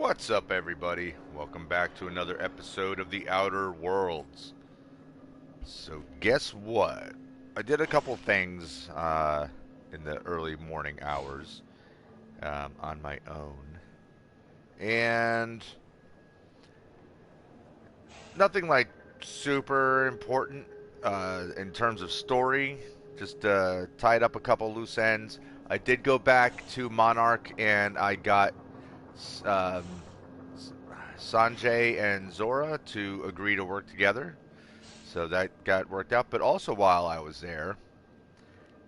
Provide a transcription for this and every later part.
What's up, everybody? Welcome back to another episode of The Outer Worlds. So, guess what? I did a couple things in the early morning hours on my own, and nothing like super important in terms of story. Just tied up a couple loose ends. I did go back to Monarch, and I got um, Sanjay and Zora to agree to work together. So that got worked out. But also while I was there,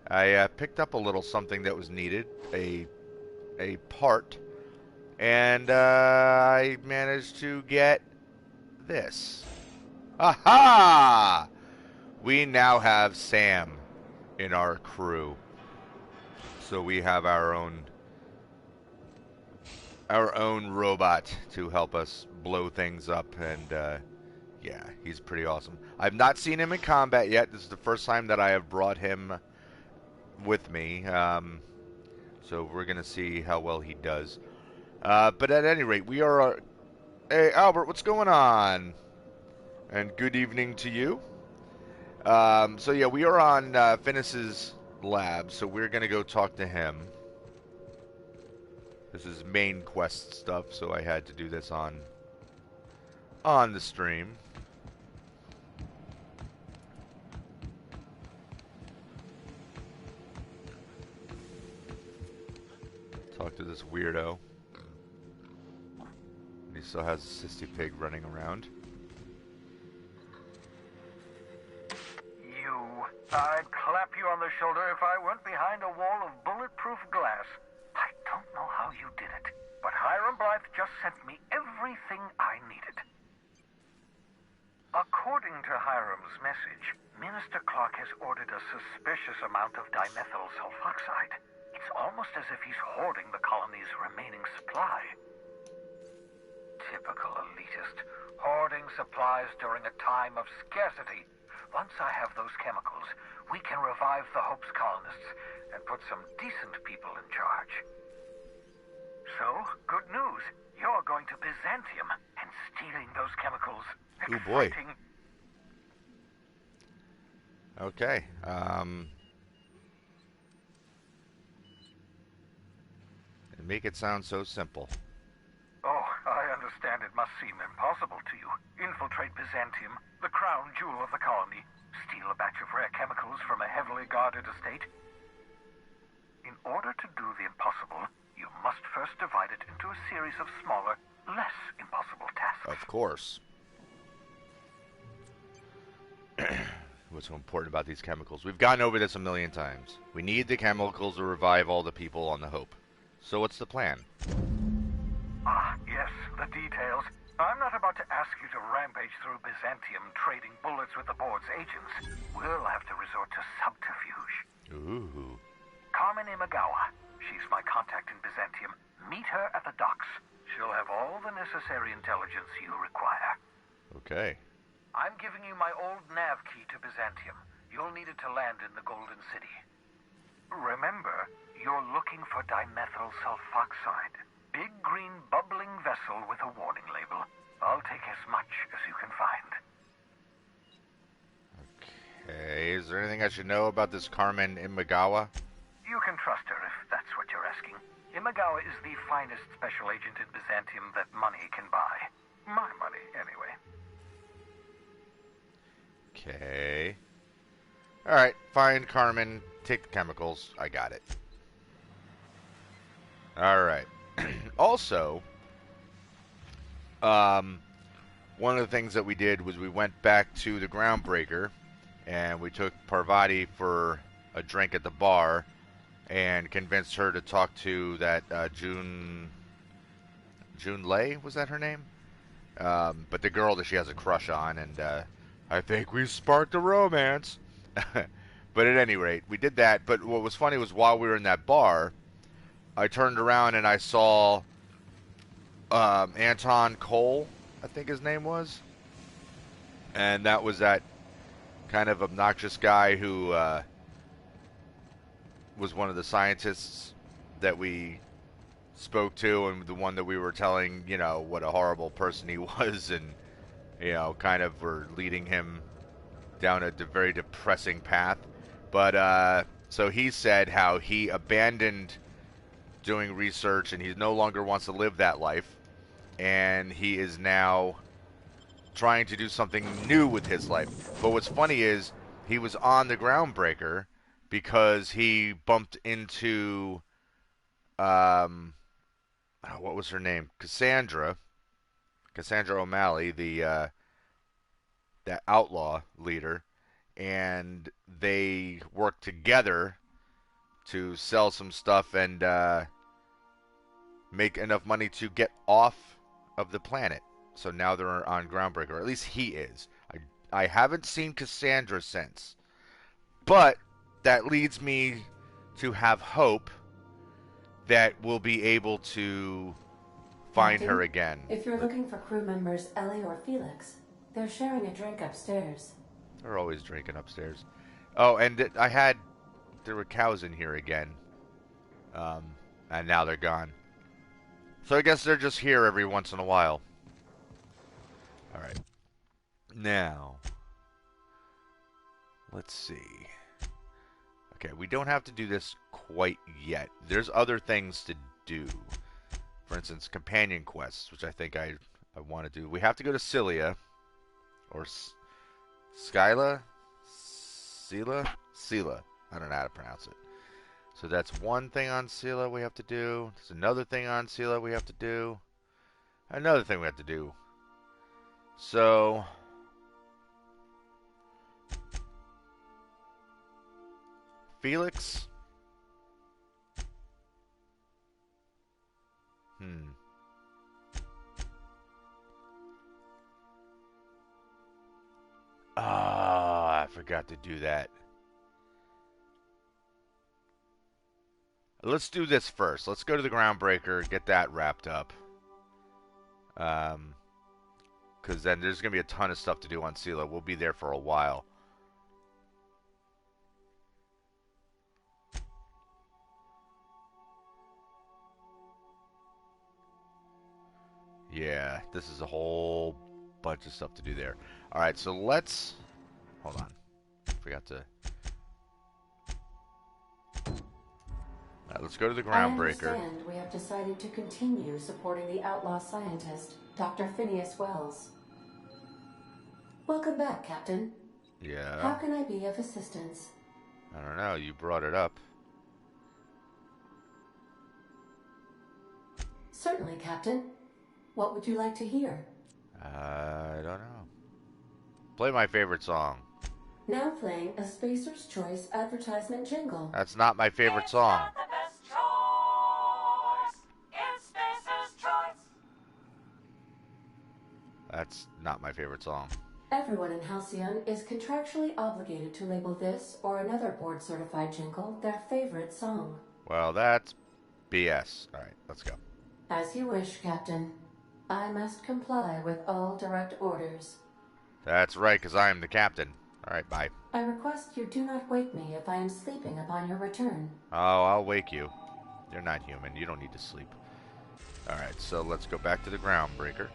I picked up a little something that was needed, a part, and I managed to get this. Aha! We now have Sam in our crew, so we have our own robot to help us blow things up, and yeah, he's pretty awesome. I've not seen him in combat yet. This is the first time that I have brought him with me, so we're gonna see how well he does. But at any rate, we are. Hey, Albert, what's going on? And good evening to you. So yeah, we are on Finis's lab, so we're gonna go talk to him. This is main quest stuff, so I had to do this on the stream. Talk to this weirdo. He still has a sissy pig running around. I'd clap you on the shoulder if I weren't behind a wall of bulletproof glass. I don't know how you did it, but Hiram Blythe just sent me everything I needed. According to Hiram's message, Minister Clark has ordered a suspicious amount of dimethyl sulfoxide. It's almost as if he's hoarding the colony's remaining supply. Typical elitist, hoarding supplies during a time of scarcity. Once I have those chemicals, we can revive the Hope's colonists and put some decent people in charge. So, good news. You're going to Byzantium and stealing those chemicals. Oh boy. Exciting. Okay. And make it sound so simple. Oh, I understand it must seem impossible to you. Infiltrate Byzantium, the crown jewel of the colony. Steal a batch of rare chemicals from a heavily guarded estate. In order to do the impossible, you must first divide it into a series of smaller, less impossible tasks. Of course. What's so important about these chemicals? We've gone over this a million times. We need the chemicals to revive all the people on the Hope. So what's the plan? Ah, yes, the details. I'm not about to ask you to rampage through Byzantium trading bullets with the board's agents. We'll have to resort to subterfuge. Ooh. Carmen Imagawa. She's my contact in Byzantium. Meet her at the docks. She'll have all the necessary intelligence you require. Okay. I'm giving you my old nav key to Byzantium. You'll need it to land in the Golden City. Remember, you're looking for dimethyl sulfoxide. Big green bubbling vessel with a warning label. I'll take as much as you can find. Okay. Is there anything I should know about this Carmen Imagawa? You can trust her if that's what you're asking. Imagawa is the finest special agent in Byzantium that money can buy. My money, anyway. Okay. Alright, find Carmen, take the chemicals. I got it. Alright. Also, one of the things that we did was we went back to the Groundbreaker, and we took Parvati for a drink at the bar, and convinced her to talk to that June Lei, was that her name? But the girl that she has a crush on, and I think we sparked a romance. But at any rate, we did that. But what was funny was while we were in that bar, I turned around and I saw Anton Cole, I think his name was. And that was that kind of obnoxious guy who was one of the scientists that we spoke to, and the one that we were telling, what a horrible person he was, and kind of were leading him down a very depressing path. But so he said how he abandoned doing research and he no longer wants to live that life, and he is now trying to do something new with his life. But what's funny is he was on the Groundbreaker because he bumped into what was her name? Cassandra O'Malley, the that outlaw leader, and they worked together to sell some stuff and make enough money to get off of the planet. So now they're on Groundbreaker, or at least he is. I haven't seen Cassandra since, but that leads me to have hope that we'll be able to find her again. If you're looking for crew members Ellie or Felix, they're sharing a drink upstairs. They're always drinking upstairs. Oh, and there were cows in here again, and now they're gone. So I guess they're just here every once in a while. All right. Now, let's see. Okay, we don't have to do this quite yet. There's other things to do. For instance, companion quests, which I think I want to do. We have to go to Cilia, or Skyla? Sela. I don't know how to pronounce it. So that's one thing on Sela we have to do. There's another thing on Sela we have to do. Another thing we have to do. So Felix. I forgot to do that. Let's do this first. Let's go to the Groundbreaker, get that wrapped up. Because then there's going to be a ton of stuff to do on Sela. We'll be there for a while. Yeah, this is a whole bunch of stuff to do there. All right, so let's... Hold on. Forgot to... Let's go to the Groundbreaker. I understand we have decided to continue supporting the outlaw scientist, Dr. Phineas Wells. Welcome back, Captain. Yeah. How can I be of assistance? I don't know. You brought it up. Certainly, Captain. What would you like to hear? I don't know. Play my favorite song. Now playing a Spacer's Choice advertisement jingle. That's not my favorite song. It's not the best choice. It's Spacer's Choice. That's not my favorite song. Everyone in Halcyon is contractually obligated to label this or another board-certified jingle their favorite song. Well, that's BS. All right, let's go. As you wish, Captain. I must comply with all direct orders. That's right, because I am the captain. All right, bye. I request you do not wake me if I am sleeping upon your return. Oh, I'll wake you. You're not human. You don't need to sleep. All right, so let's go back to the Groundbreaker.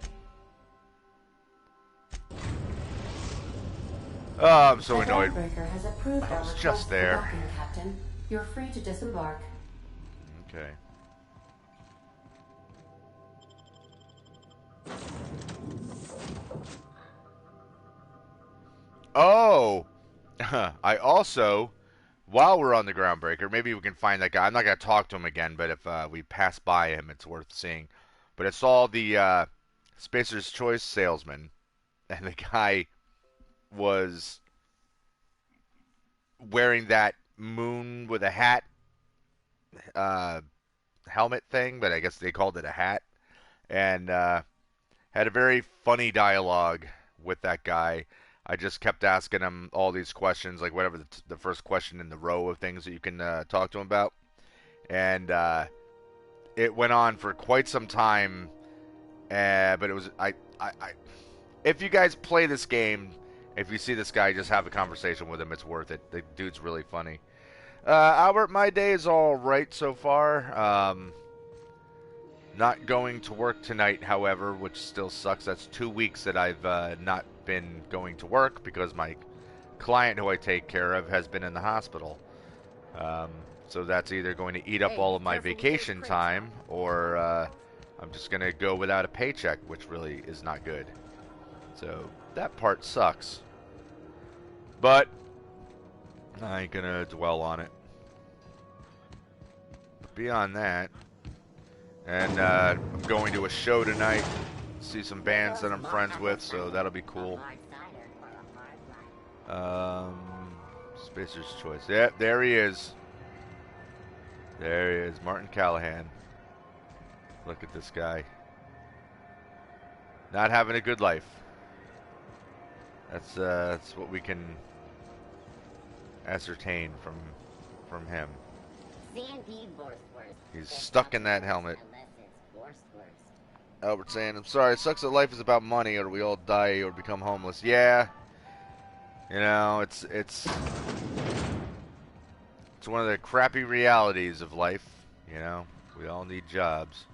Oh, I'm so annoyed. The Groundbreaker has approved our request just there. for docking, Captain. You're free to disembark. Okay. Oh! I also, while we're on the Groundbreaker, maybe we can find that guy. I'm not going to talk to him again, but if we pass by him, it's worth seeing. But I saw the Spacer's Choice salesman, and the guy was wearing that moon with a hat helmet thing, but I guess they called it a hat, and had a very funny dialogue with that guy. I just kept asking him all these questions, like whatever the first question in the row of things that you can talk to him about, and it went on for quite some time. But it was if you guys play this game, if you see this guy, just have a conversation with him. It's worth it. The dude's really funny. Albert, my day is all right so far. Not going to work tonight, however, which still sucks. That's 2 weeks that I've not been going to work because my client who I take care of has been in the hospital. Um, so that's either going to eat up Hey, all of my careful with those vacation crates, time, or I'm just going to go without a paycheck, which really is not good. So that part sucks. But I ain't going to dwell on it. But beyond that, and I'm going to a show tonight, see some bands that I'm friends with, so that'll be cool. Spacer's Choice. Yeah, there he is. There he is, Martin Callahan. Look at this guy. Not having a good life. That's what we can ascertain from him. He's stuck in that helmet. Albert saying, "I'm sorry, it sucks that life is about money, or we all die or become homeless." Yeah. You know, it's one of the crappy realities of life, you know. We all need jobs.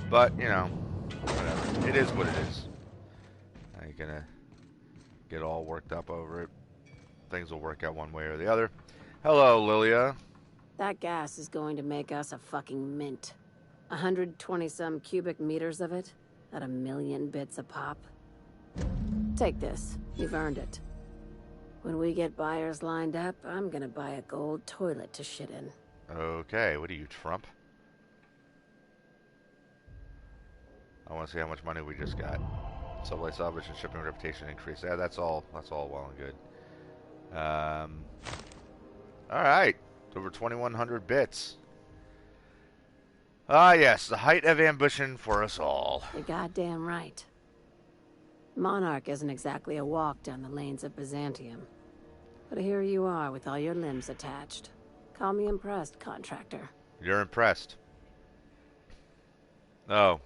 But, you know, whatever. It is what it is. I ain't gonna get all worked up over it. Things will work out one way or the other. Hello, Lilia. That gas is going to make us a fucking mint. 120-some cubic meters of it, at 1,000,000 bits a pop. Take this. You've earned it. When we get buyers lined up, I'm gonna buy a gold toilet to shit in. Okay, what are you, Trump? I want to see how much money we just got. Subway salvage and shipping reputation increase. Yeah, that's all well and good. All right, over 2,100 bits. Ah, yes, the height of ambition for us all. You're goddamn right. Monarch isn't exactly a walk down the lanes of Byzantium. But here you are with all your limbs attached. Call me impressed, contractor. You're impressed. Oh.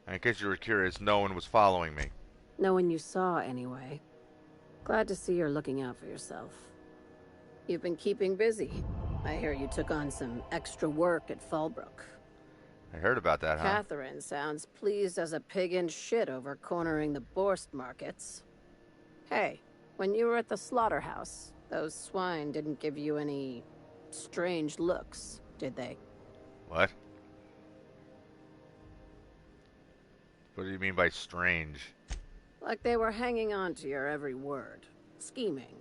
In case you were curious, no one was following me. No one you saw, anyway. Glad to see you're looking out for yourself. You've been keeping busy. I hear you took on some extra work at Fallbrook. I heard about that, huh? Catherine sounds pleased as a pig in shit over cornering the Borst markets. Hey, when you were at the slaughterhouse, those swine didn't give you any strange looks, did they? What? What do you mean by strange? Like they were hanging on to your every word, scheming.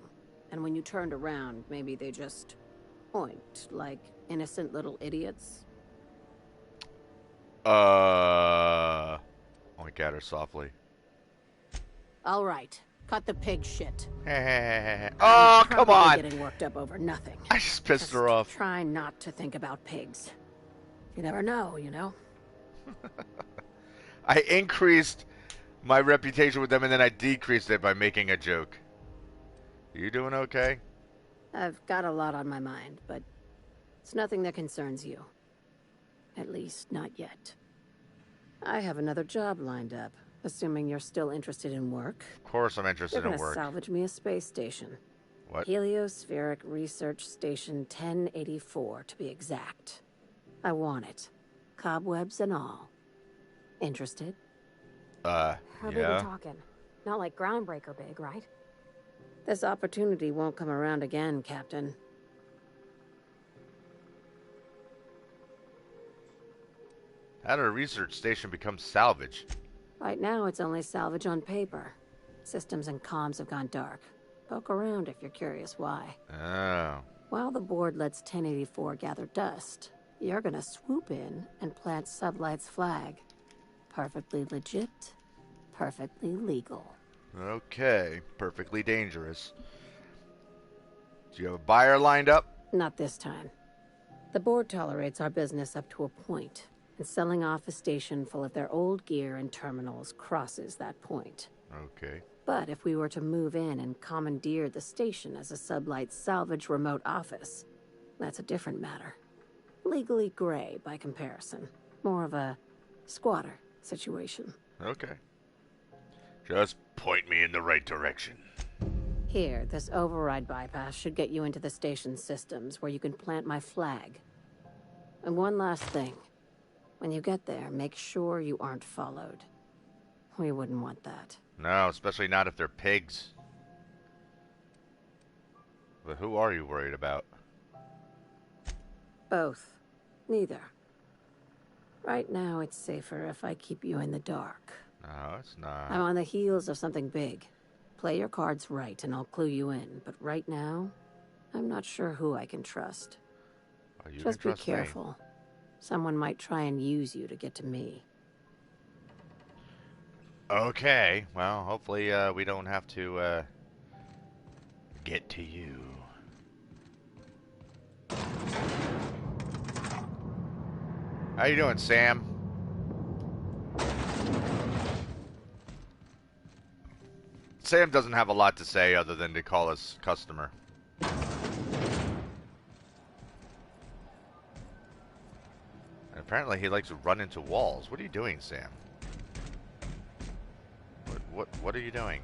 And when you turned around, maybe they just oinked like innocent little idiots. Oink at her softly. All right, cut the pig shit. Oh, come Probably on! getting worked up over nothing. I just pissed her off. Try not to think about pigs. You never know, you know? I increased my reputation with them, and then I decreased it by making a joke. You doing okay? I've got a lot on my mind, but it's nothing that concerns you. At least, not yet. I have another job lined up, assuming you're still interested in work. Of course I'm interested You're in gonna work. salvage me a space station. What? Heliospheric Research Station 1084, to be exact. I want it. Cobwebs and all. Interested? How big Yeah. we talking? Not like groundbreaker big, right? This opportunity won't come around again, Captain. How did a research station become salvage? Right now, it's only salvage on paper. Systems and comms have gone dark. Poke around if you're curious why. Oh. While the board lets 1084 gather dust, you're gonna swoop in and plant Sublight's flag. Perfectly legit, perfectly legal. Okay. Perfectly dangerous. Do you have a buyer lined up? Not this time. The board tolerates our business up to a point, and selling off a station full of their old gear and terminals crosses that point. Okay. But if we were to move in and commandeer the station as a Sublight salvage remote office, that's a different matter. Legally gray by comparison. More of a squatter situation. Okay. Just point me in the right direction. Here, this override bypass should get you into the station's systems where you can plant my flag. And one last thing. When you get there, make sure you aren't followed. We wouldn't want that. No, especially not if they're pigs. But who are you worried about? Both. Neither. Right now, it's safer if I keep you in the dark. No, it's not. I'm on the heels of something big. Play your cards right and I'll clue you in. But right now, I'm not sure who I can trust. Oh, you Just can be trust me. careful. Someone might try and use you to get to me. Okay, well, hopefully we don't have to get to you. How you doing, Sam? Sam doesn't have a lot to say other than to call us customer. And apparently he likes to run into walls. What are you doing, Sam? What are you doing?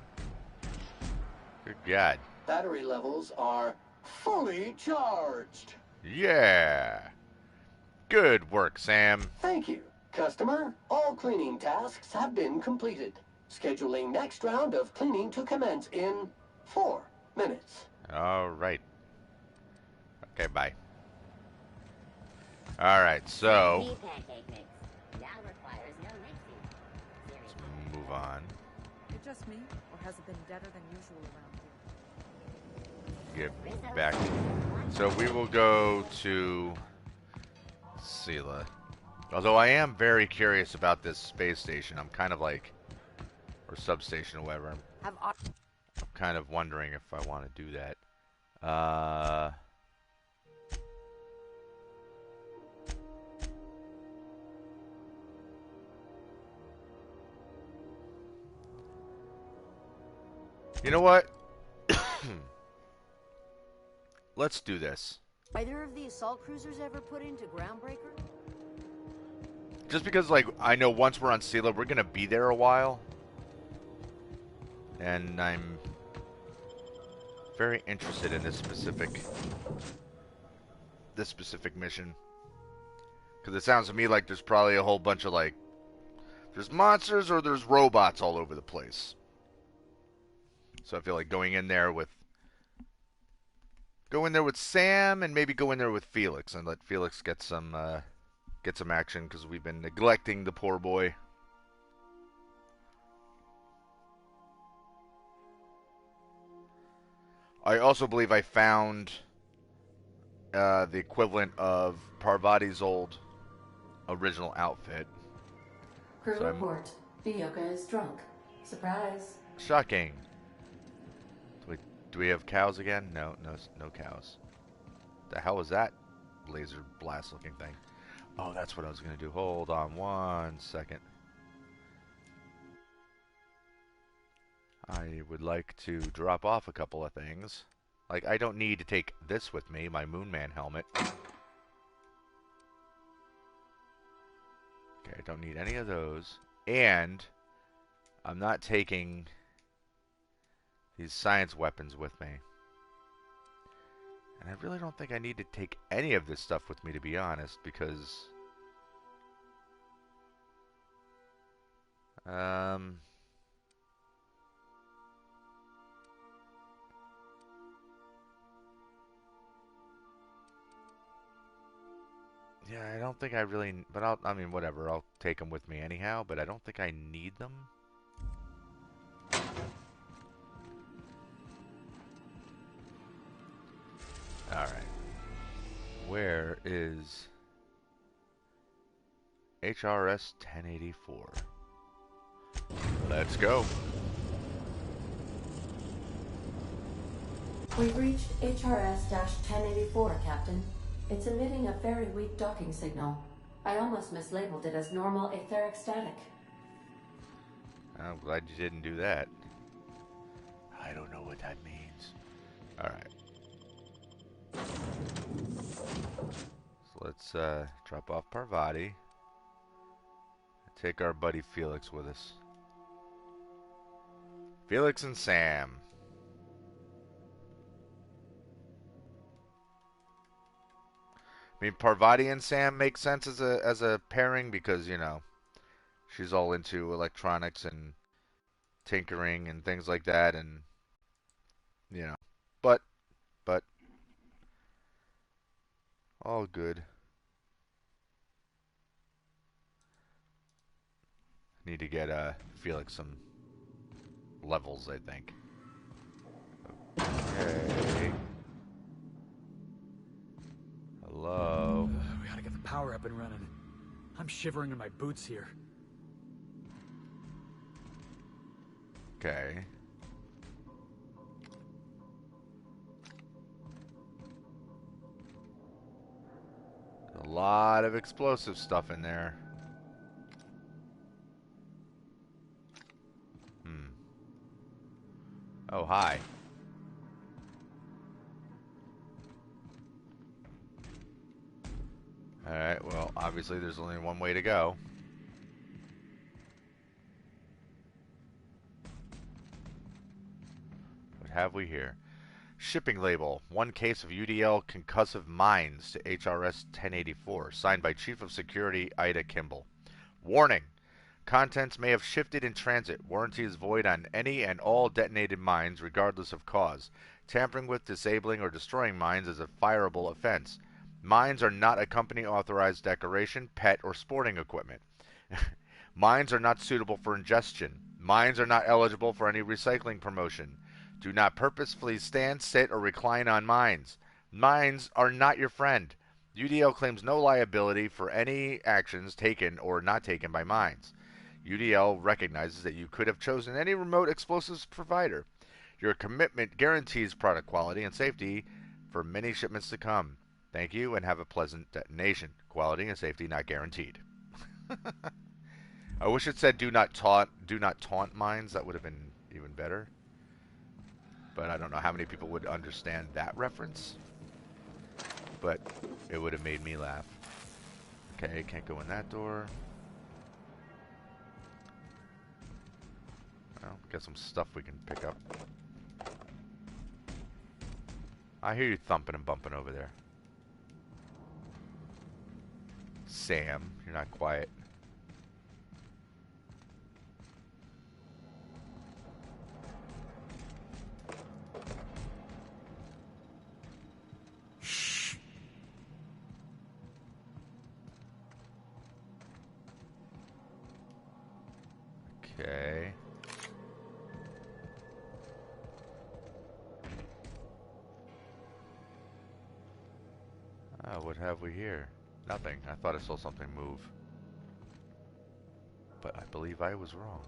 Good God. Battery levels are fully charged. Yeah. Good work, Sam. Thank you, customer. All cleaning tasks have been completed. Scheduling next round of cleaning to commence in 4 minutes. All right. Okay, bye. All right, so let's move on. It just me, or has it been deader than usual around here? Get back. So we will go to Sela. Although I am very curious about this space station. I'm kind of like, or substation or whatever. I'm kind of wondering if I want to do that. You know what? Let's do this. Either of the assault cruisers ever put into Groundbreaker? Just because, like, I know once we're on Sela, we're gonna be there a while, and I'm very interested in this specific mission, because it sounds to me like there's probably a whole bunch of, like, there's monsters or there's robots all over the place. So I feel like going in there with Sam and maybe go in there with Felix and let Felix get some action, because we've been neglecting the poor boy. I also believe I found the equivalent of Parvati's old original outfit. Crew report. Bioka is drunk. Surprise. Shocking. Do we have cows again? No cows. The hell was that laser blast looking thing? Oh, that's what I was going to do. Hold on 1 second. I would like to drop off a couple of things. Like, I don't need to take this with me, my Moonman helmet. Okay, I don't need any of those. And I'm not taking these science weapons with me. And I really don't think I need to take any of this stuff with me, to be honest, because yeah, I don't think I really, but I mean, whatever, I'll take them with me anyhow, but I don't think I need them. Alright. Where is HRS 1084? Let's go. We've reached HRS-1084, Captain. It's emitting a very weak docking signal. I almost mislabeled it as normal etheric static. I'm glad you didn't do that. I don't know what that means. Alright. So let's drop off Parvati. Take our buddy Felix with us. Felix and Sam. I mean, Parvati and Sam make sense as a pairing because, you know, she's all into electronics and tinkering and things like that, and you know, but but all good. Need to get Felix some levels, I think. Okay. Hello. We gotta get the power up and running. I'm shivering in my boots here. Okay. A lot of explosive stuff in there. Oh, hi. Alright, well, obviously there's only one way to go. What have we here? Shipping label. One case of UDL concussive mines to HRS 1084. Signed by Chief of Security Ida Kimball. Warning. Contents may have shifted in transit. Warranty is void on any and all detonated mines, regardless of cause. Tampering with, disabling, or destroying mines is a fireable offense. Mines are not a company-authorized decoration, pet, or sporting equipment. Mines are not suitable for ingestion. Mines are not eligible for any recycling promotion. Do not purposefully stand, sit, or recline on mines. Mines are not your friend. UDL claims no liability for any actions taken or not taken by mines. UDL recognizes that you could have chosen any remote explosives provider. Your commitment guarantees product quality and safety for many shipments to come. Thank you and have a pleasant detonation. Quality and safety not guaranteed. I wish it said do not taunt mines. That would have been even better. But I don't know how many people would understand that reference. But it would have made me laugh. Okay, can't go in that door. Well, got some stuff we can pick up. I hear you thumping and bumping over there. Sam, you're not quiet. Shh. Okay. What have we here? Nothing. I thought I saw something move. But I believe I was wrong.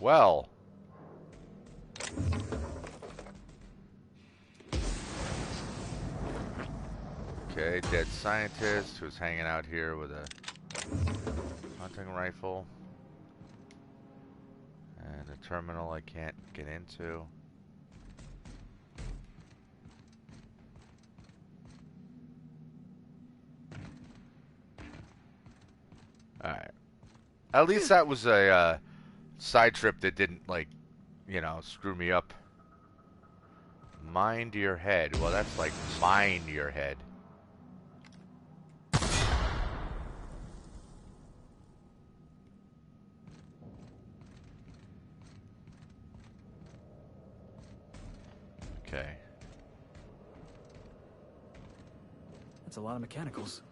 Well. Okay, dead scientist who's hanging out here with a hunting rifle. And a terminal I can't get into. Alright. At least that was a side trip that didn't, like, you know, screw me up. Mind your head. Well, that's like mine your head. Okay. That's a lot of mechanicals.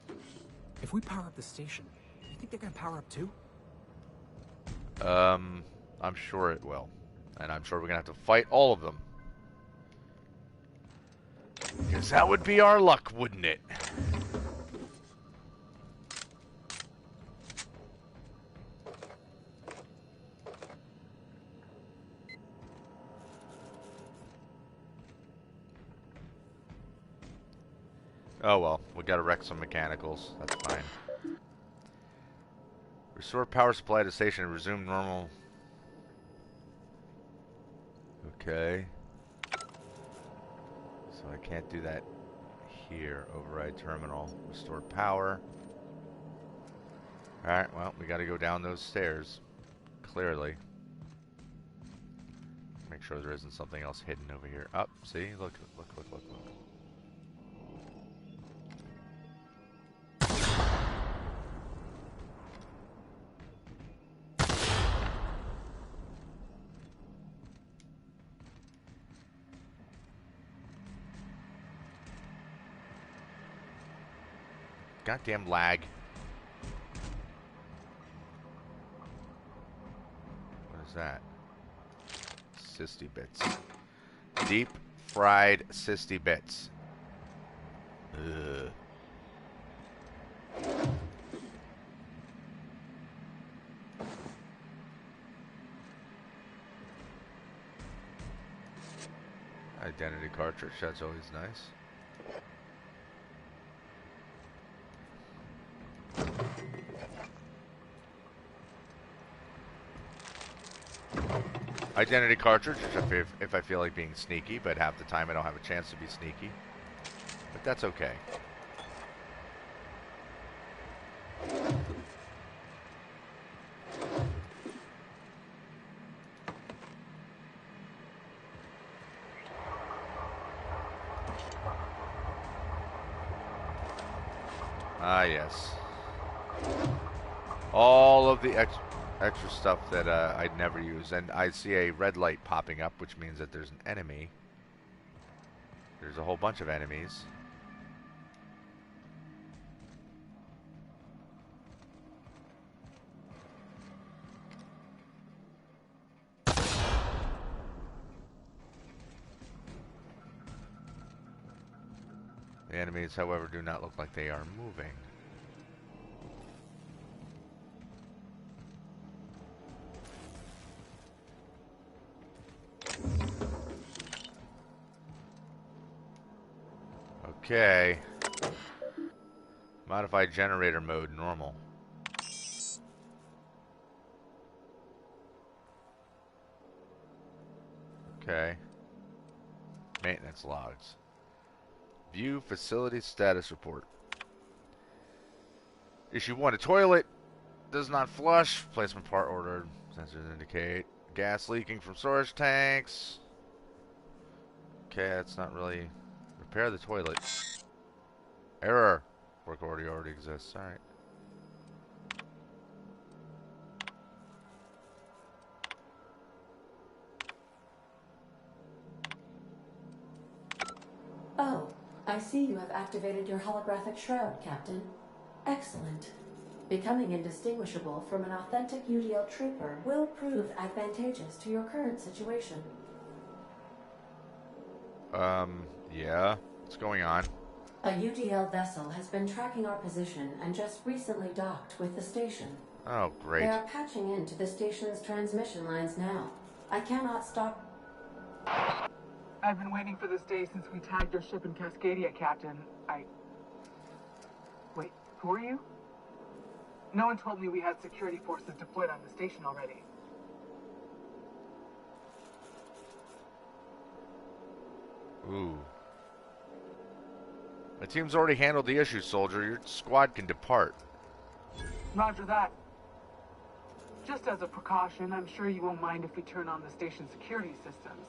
If we power up the station, do you think they're gonna power up too? I'm sure it will. And I'm sure we're gonna have to fight all of them. Because that would be our luck, wouldn't it? Oh well, we gotta wreck some mechanicals. That's fine. Restore power supply to station and resume normal. Okay. So I can't do that here. Override terminal. Restore power. Alright, well, we gotta go down those stairs. Clearly. Make sure there isn't something else hidden over here. Up, see? Look, look, look, look, look. Goddamn lag. What is that? Sisty bits. Deep fried sisty bits. Ugh. Identity cartridge, that's always nice. Identity cartridge, if I feel like being sneaky, but half the time I don't have a chance to be sneaky. But that's okay. Ah, yes. All of the extra stuff that I'd never use. And I see a red light popping up, which means that there's an enemy. There's a whole bunch of enemies. The enemies, however, do not look like they are moving. Okay. Modified generator mode, normal. Okay. Maintenance logs. View facility status report. Issue 1, a toilet does not flush. Placement part ordered. Sensors indicate gas leaking from storage tanks. Okay, that's not really... Repair the toilet. Error. Work order already exists. Alright. Oh, I see you have activated your holographic shroud, Captain. Excellent. Becoming indistinguishable from an authentic UDL trooper will prove advantageous to your current situation. Yeah. What's going on? A UDL vessel has been tracking our position and just recently docked with the station. Oh, great. They are patching into the station's transmission lines now. I cannot stop... I've been waiting for this day since we tagged your ship in Cascadia, Captain. Wait, who are you? No one told me we had security forces deployed on the station already. Ooh. My team's already handled the issue, soldier. Your squad can depart. Roger that. Just as a precaution, I'm sure you won't mind if we turn on the station's security systems.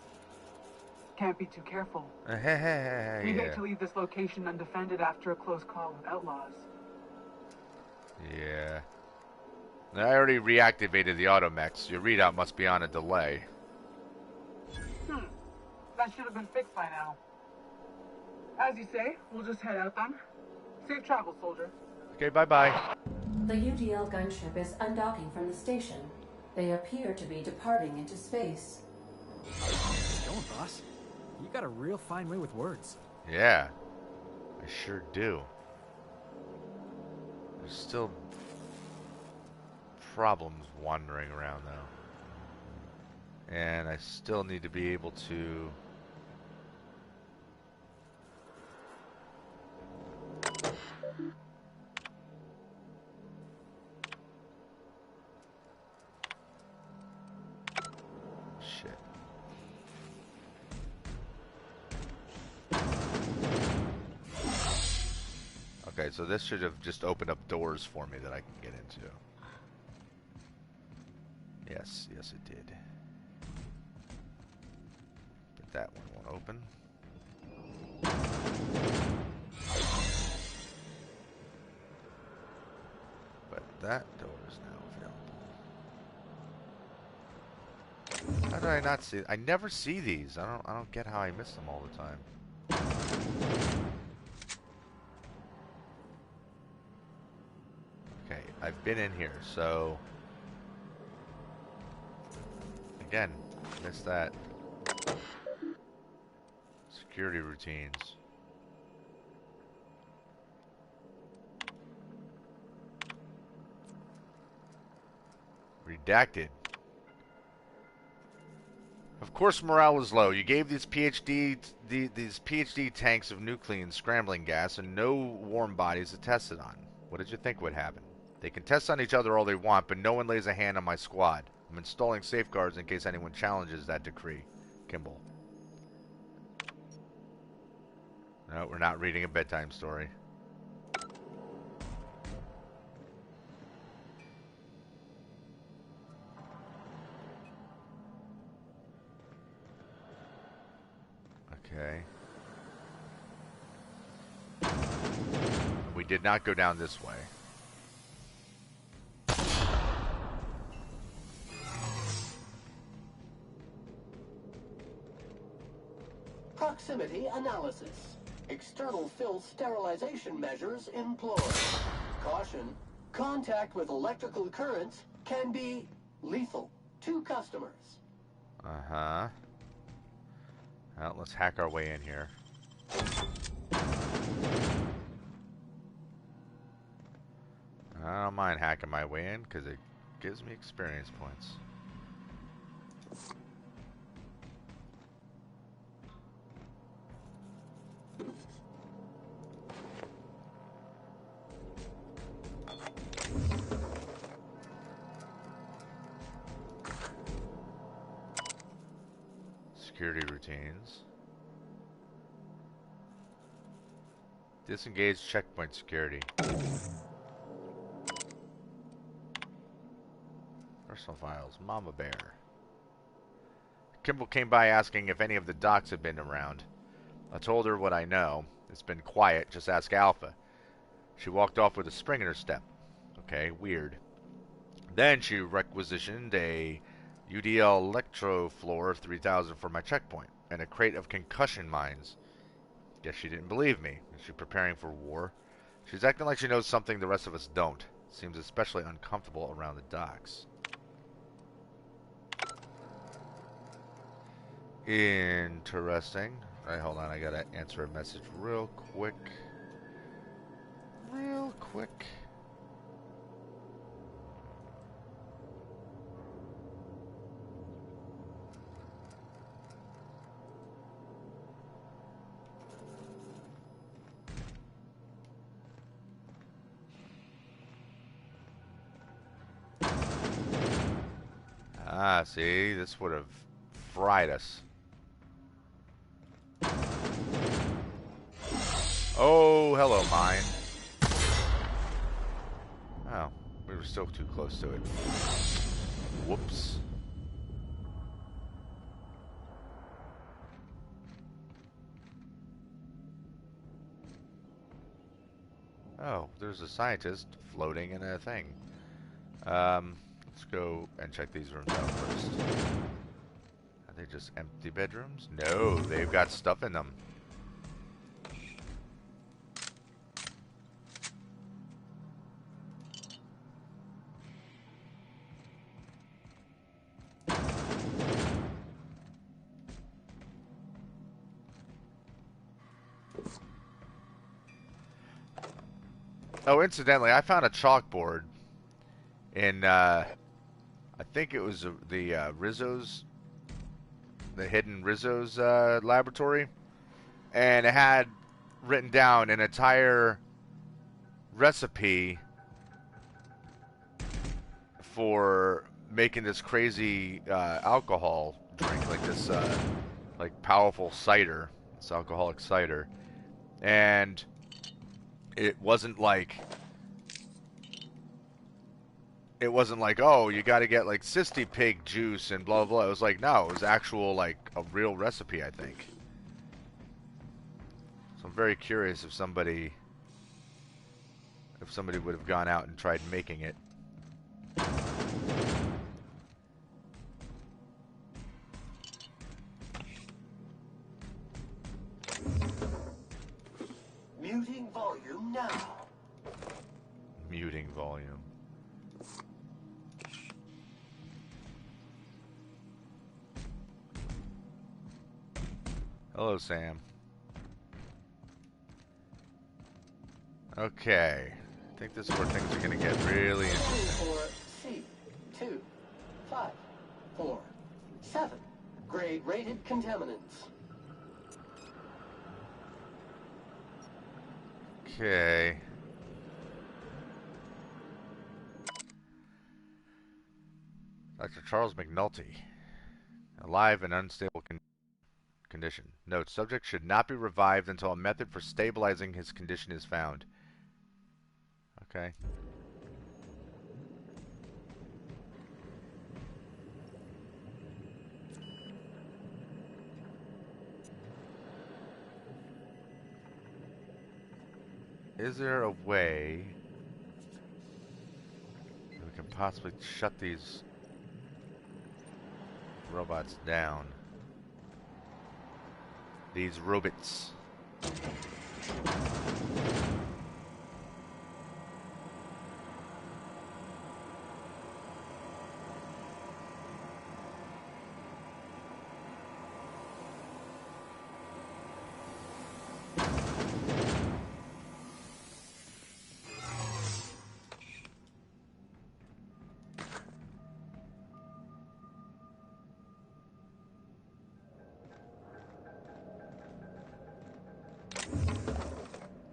Can't be too careful. We hate to leave this location undefended after a close call with outlaws. Yeah. I already reactivated the automechs. Your readout must be on a delay. That should have been fixed by now. As you say, we'll just head out then. Safe travel, soldier. Okay, bye-bye. The UDL gunship is undocking from the station. They appear to be departing into space. How's it going, boss? You got a real fine way with words. Yeah. I sure do. There's still problems wandering around, though. And I still need to be able to... Shit. Okay, so this should have just opened up doors for me that I can get into. Yes, yes it did. That one won't open. But that door is now available. How did I not see? I never see these. I don't get how I miss them all the time. Okay, I've been in here, so again, missed that. Security routines. Redacted. Of course morale is low. You gave these PhD tanks of nuclear scrambling gas and no warm bodies to test it on. What did you think would happen? They can test on each other all they want, but no one lays a hand on my squad. I'm installing safeguards in case anyone challenges that decree. Kimball. No, we're not reading a bedtime story. Okay. We did not go down this way. Proximity analysis. External fill sterilization measures employed. Caution, contact with electrical currents can be lethal to customers. Uh-huh. Well, let's hack our way in here. I don't mind hacking my way in because it gives me experience points. Security routines. Disengage checkpoint security. Personal files. Mama Bear. Kimball came by asking if any of the docs had been around. I told her what I know. It's been quiet. Just ask Alpha. She walked off with a spring in her step. Okay, weird. Then she requisitioned a UDL electro floor of 3000 for my checkpoint and a crate of concussion mines. Guess she didn't believe me. Is she preparing for war? She's acting like she knows something the rest of us don't. Seems especially uncomfortable around the docks. Interesting. Alright, hold on. I gotta answer a message real quick. Real quick. Ah, see, this would have fried us. Oh, hello, mine. Oh, we were still too close to it. Whoops. Oh, there's a scientist floating in a thing. Let's go and check these rooms out first. Are they just empty bedrooms? No, they've got stuff in them. Oh, incidentally, I found a chalkboard in, I think it was the Rizzo's, the hidden Rizzo's laboratory, and it had written down an entire recipe for making this crazy alcohol drink, like this, like powerful cider, this alcoholic cider, and it wasn't like it wasn't like, oh, you got to get like cysty pig juice and blah blah. It was like, no, it was actual like a real recipe, I think. So I'm very curious if somebody would have gone out and tried making it. Muting volume now. Muting volume. Hello, Sam. Okay. I think this is where things are going to get really interesting. For C25447. Grade rated contaminants. Okay. Dr. Charles McNulty. Alive in unstable condition. Note, subject should not be revived until a method for stabilizing his condition is found. Okay. Is there a way that we can possibly shut these robots down? These robots.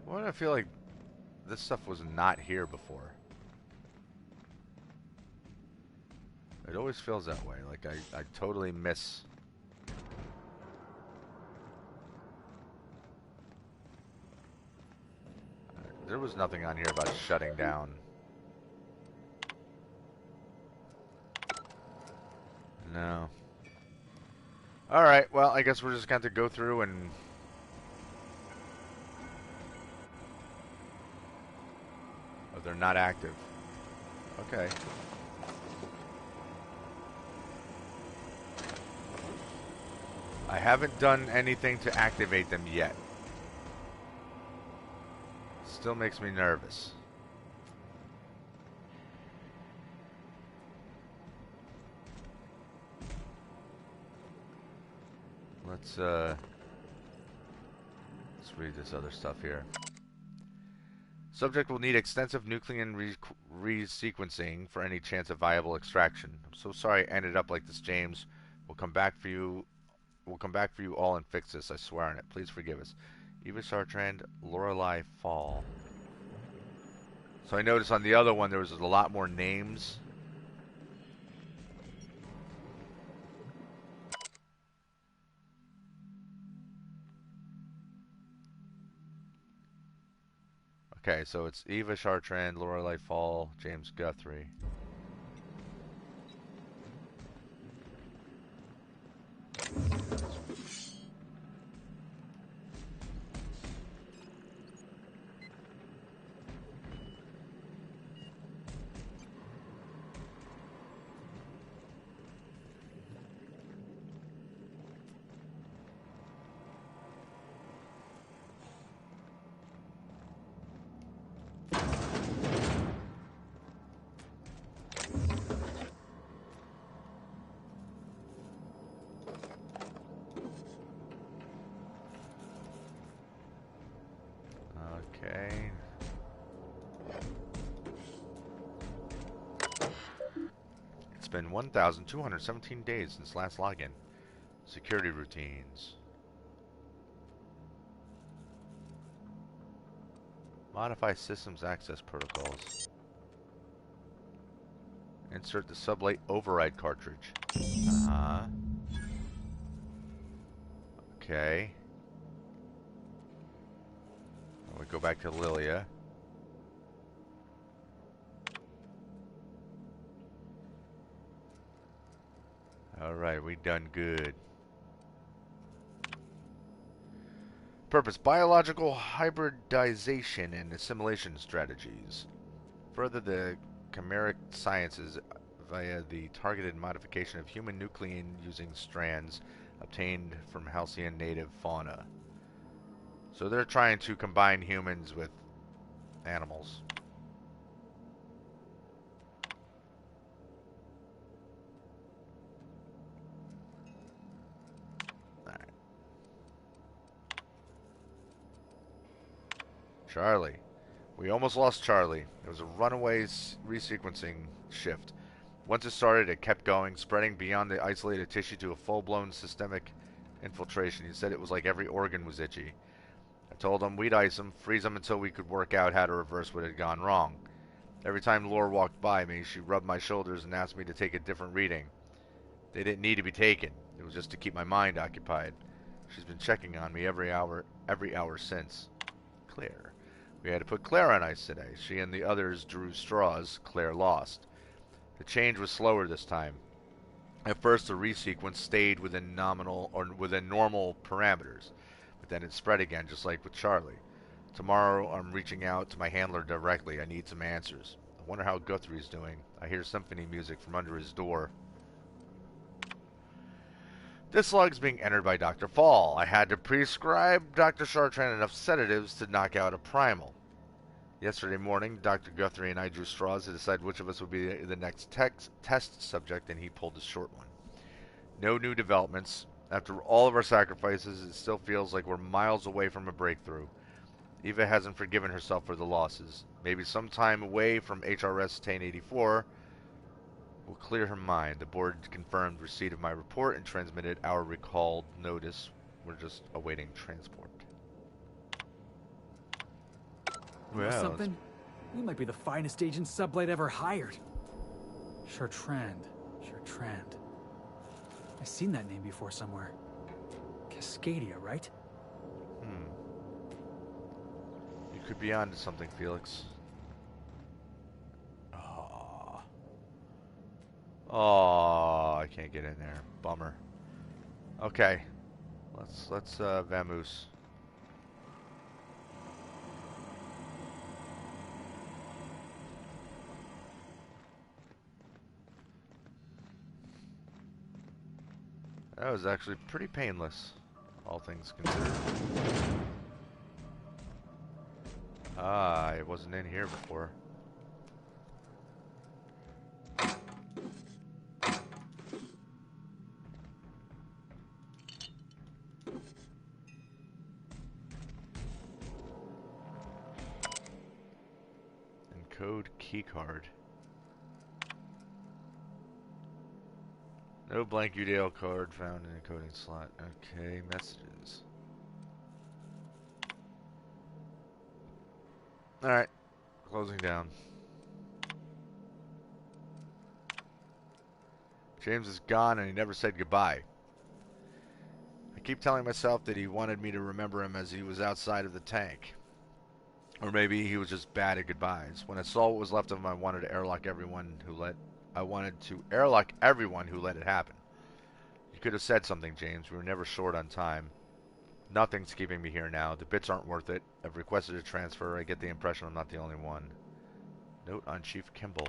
Why do I feel like this stuff was not here before? It always feels that way. Like I totally miss. There was nothing on here about shutting down. No. Alright, well, I guess we're just going to go through and... Oh, they're not active. Okay. I haven't done anything to activate them yet. Still makes me nervous. Let's read this other stuff here. Subject will need extensive nucleon resequencing for any chance of viable extraction. I'm so sorry I ended up like this, James. We'll come back for you. We'll come back for you all and fix this. I swear on it. Please forgive us. Eva Chartrand, Lorelei Fall. So I noticed on the other one there was a lot more names. Okay, so it's Eva Chartrand, Lorelei Fall, James Guthrie. Okay. It's been 1,217 days since last login. Security routines. Modify systems access protocols. Insert the sublight override cartridge. Okay. We go back to Lilia. Alright, we done good. Purpose: biological hybridization and assimilation strategies. Further the chimeric sciences via the targeted modification of human nuclein using strands obtained from halcyon native fauna. So they're trying to combine humans with animals. Alright. Charlie. We almost lost Charlie. It was a runaway resequencing shift. Once it started, it kept going, spreading beyond the isolated tissue to a full-blown systemic infiltration. He said it was like every organ was itchy. I told him we'd ice him, freeze him until we could work out how to reverse what had gone wrong. Every time Laura walked by me, she rubbed my shoulders and asked me to take a different reading. They didn't need to be taken. It was just to keep my mind occupied. She's been checking on me every hour since. Claire. We had to put Claire on ice today. She and the others drew straws. Claire lost. The change was slower this time. At first, the resequence stayed within normal parameters, but then it spread again, just like with Charlie. Tomorrow, I'm reaching out to my handler directly. I need some answers. I wonder how Guthrie's doing. I hear symphony music from under his door. This log's being entered by Dr. Fall. I had to prescribe Dr. Chartrand enough sedatives to knock out a primal. Yesterday morning, Dr. Guthrie and I drew straws to decide which of us would be the next test subject, and he pulled the short one. No new developments. After all of our sacrifices, it still feels like we're miles away from a breakthrough. Eva hasn't forgiven herself for the losses. Maybe some time away from HRS 1084 will clear her mind. The board confirmed receipt of my report and transmitted our recalled notice. We're just awaiting transport. Well, something? You might be the finest agent Sublight ever hired. Chartrand. I've seen that name before somewhere. Cascadia, right? You could be onto something, Felix. Oh, I can't get in there. Bummer. Okay. Let's vamoose. That was actually pretty painless, all things considered. Ah, I wasn't in here before. Encode keycard. No blank UDL card found in encoding slot. Okay, messages. Alright, closing down. James is gone and he never said goodbye. I keep telling myself that he wanted me to remember him as he was outside of the tank. Or maybe he was just bad at goodbyes. When I saw what was left of him, I wanted to airlock everyone who let it happen. You could have said something, James. We were never short on time. Nothing's keeping me here now. The bits aren't worth it. I've requested a transfer. I get the impression I'm not the only one. Note on Chief Kimball.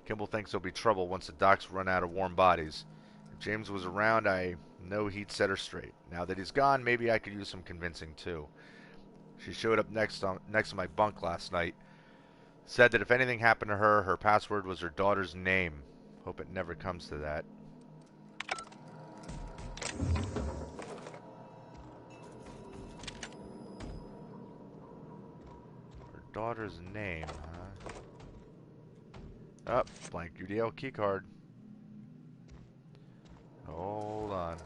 Kimball thinks there'll be trouble once the docks run out of warm bodies. If James was around, I know he'd set her straight. Now that he's gone, maybe I could use some convincing too. She showed up next to my bunk last night. Said that if anything happened to her, her password was her daughter's name. Hope it never comes to that. Her daughter's name, huh? Oh, blank UDL keycard. Hold on.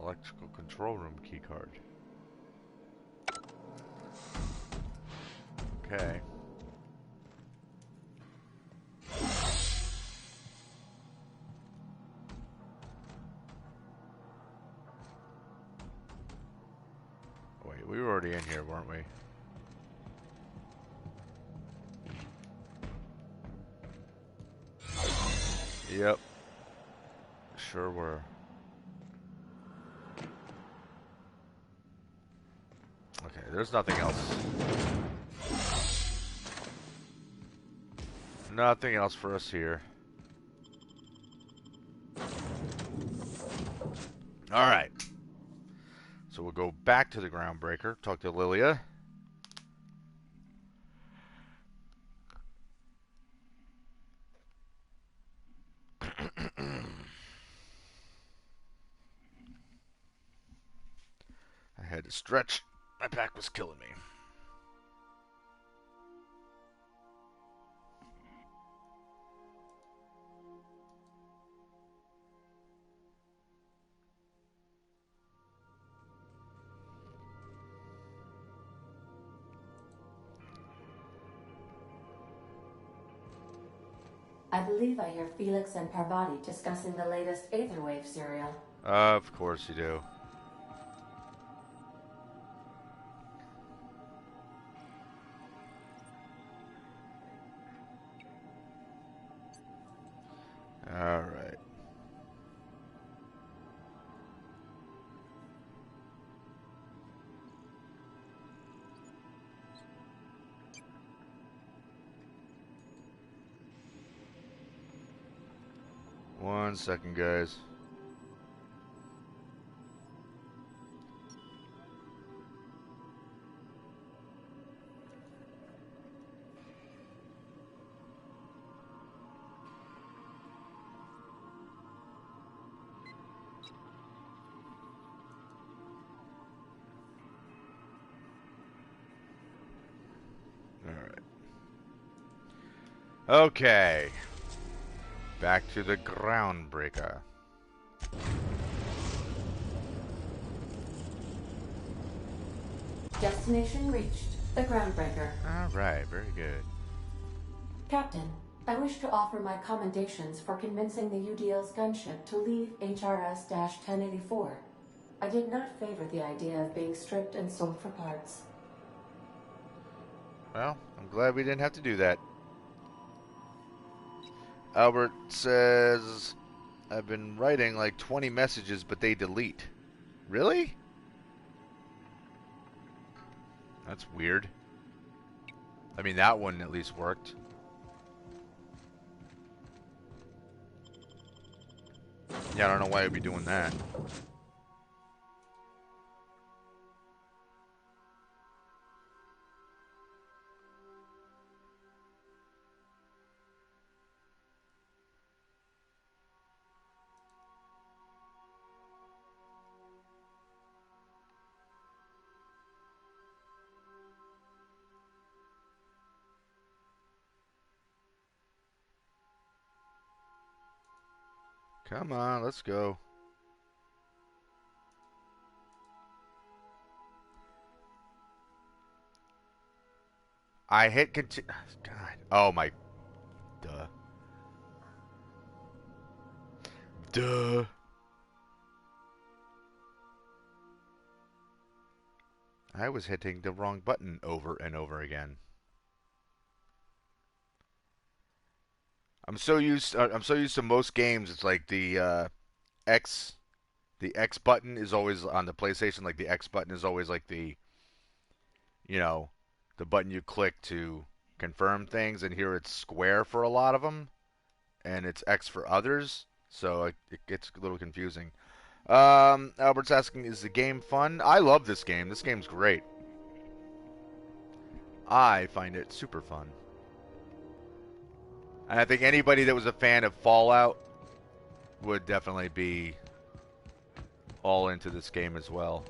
Electrical control room keycard. Okay. already in here, weren't we? Yep. Sure were. Okay, there's nothing else. Nothing else for us here. Alright. So we'll go back to the Groundbreaker, talk to Lilia. I had to stretch. My back was killing me. I believe I hear Felix and Parvati discussing the latest Aetherwave serial. Of course you do. All right. One second, guys. Okay. Back to the Groundbreaker. Destination reached. The Groundbreaker. Alright, very good. Captain, I wish to offer my commendations for convincing the UDL's gunship to leave HRS-1084. I did not favor the idea of being stripped and sold for parts. Well, I'm glad we didn't have to do that. Albert says, I've been writing like 20 messages, but they delete. Really? That's weird. I mean, that one at least worked. Yeah, I don't know why I'd be doing that. Come on, let's go. I hit continue. God. Oh my. Duh. Duh. I was hitting the wrong button over and over again. I'm so used to most games. It's like the X button is always on the PlayStation. Like the X button is always like the, you know, the button you click to confirm things. And here it's square for a lot of them, and it's X for others. So it gets a little confusing. Albert's asking, is the game fun? I love this game. This game's great. I find it super fun. And I think anybody that was a fan of Fallout would definitely be all into this game as well.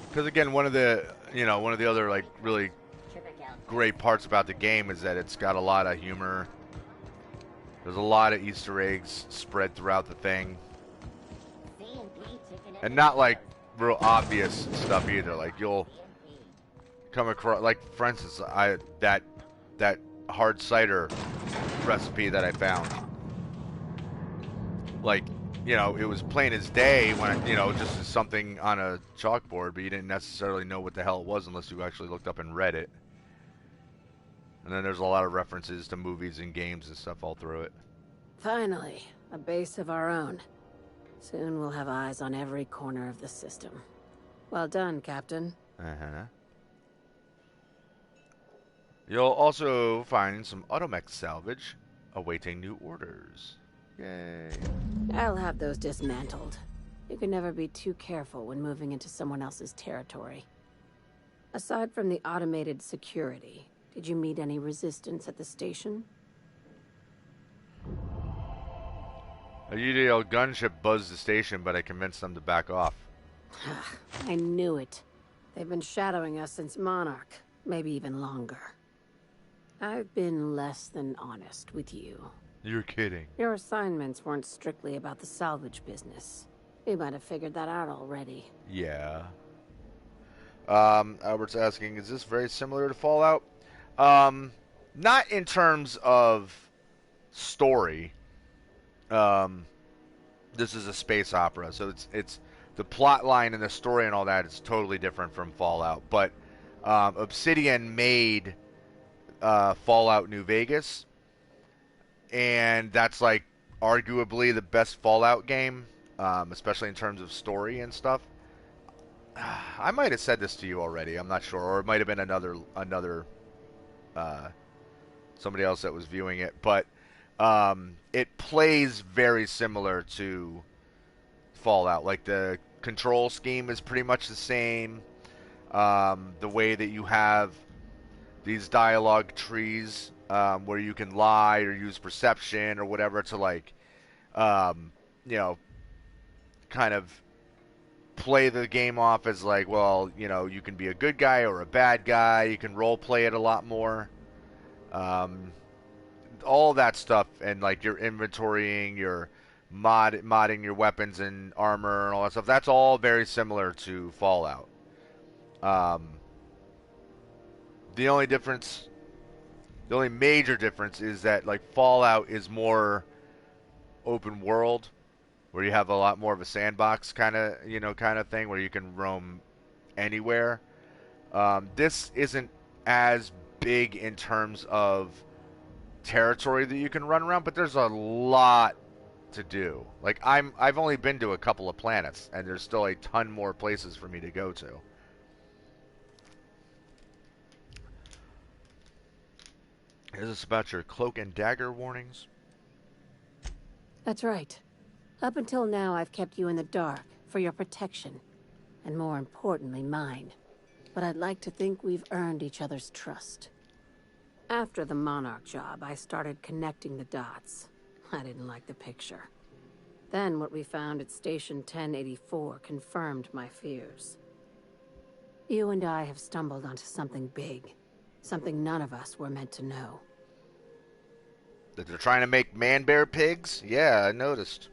Because again, one of the other like really great parts about the game is that it's got a lot of humor. There's a lot of Easter eggs spread throughout the thing. And not like real obvious stuff either. Like you'll come across, like for instance, that hard cider recipe that I found. Like, you know, it was plain as day when I, you know, just as something on a chalkboard, but you didn't necessarily know what the hell it was unless you actually looked up and read it. And then there's a lot of references to movies and games and stuff all through it. Finally, a base of our own. Soon we'll have eyes on every corner of the system. Well done, Captain. Uh-huh. You'll also find some automech salvage awaiting new orders. Yay. I'll have those dismantled. You can never be too careful when moving into someone else's territory. Aside from the automated security, did you meet any resistance at the station? A UDL gunship buzzed the station, but I convinced them to back off. I knew it. They've been shadowing us since Monarch, maybe even longer. I've been less than honest with you. You're kidding. Your assignments weren't strictly about the salvage business. You might have figured that out already. Yeah. Albert's asking, is this very similar to Fallout? Not in terms of story. This is a space opera, so it's the plot line and the story and all that is totally different from Fallout. But Obsidian made Fallout New Vegas, and that's like arguably the best Fallout game, especially in terms of story and stuff. I might have said this to you already. I'm not sure, or it might have been another somebody else that was viewing it, but it plays very similar to Fallout. Like the control scheme is pretty much the same. The way that you have these dialogue trees where you can lie or use perception or whatever to like, you know, kind of play the game off as like, well, you know, you can be a good guy or a bad guy. You can role play it a lot more. All that stuff, and like your inventorying, your modding your weapons and armor and all that stuff. That's all very similar to Fallout. The only major difference is that like Fallout is more open world, where you have a lot more of a sandbox kind of thing where you can roam anywhere. This isn't as big in terms of territory that you can run around, but there's a lot to do. Like I've only been to a couple of planets, and there's still a ton more places for me to go to. Is this about your cloak and dagger warnings? That's right. Up until now, I've kept you in the dark for your protection, and more importantly, mine. But I'd like to think we've earned each other's trust. After the Monarch job, I started connecting the dots. I didn't like the picture. Then what we found at Station 1084 confirmed my fears. You and I have stumbled onto something big. Something none of us were meant to know. That they're trying to make man-bear pigs? Yeah, I noticed.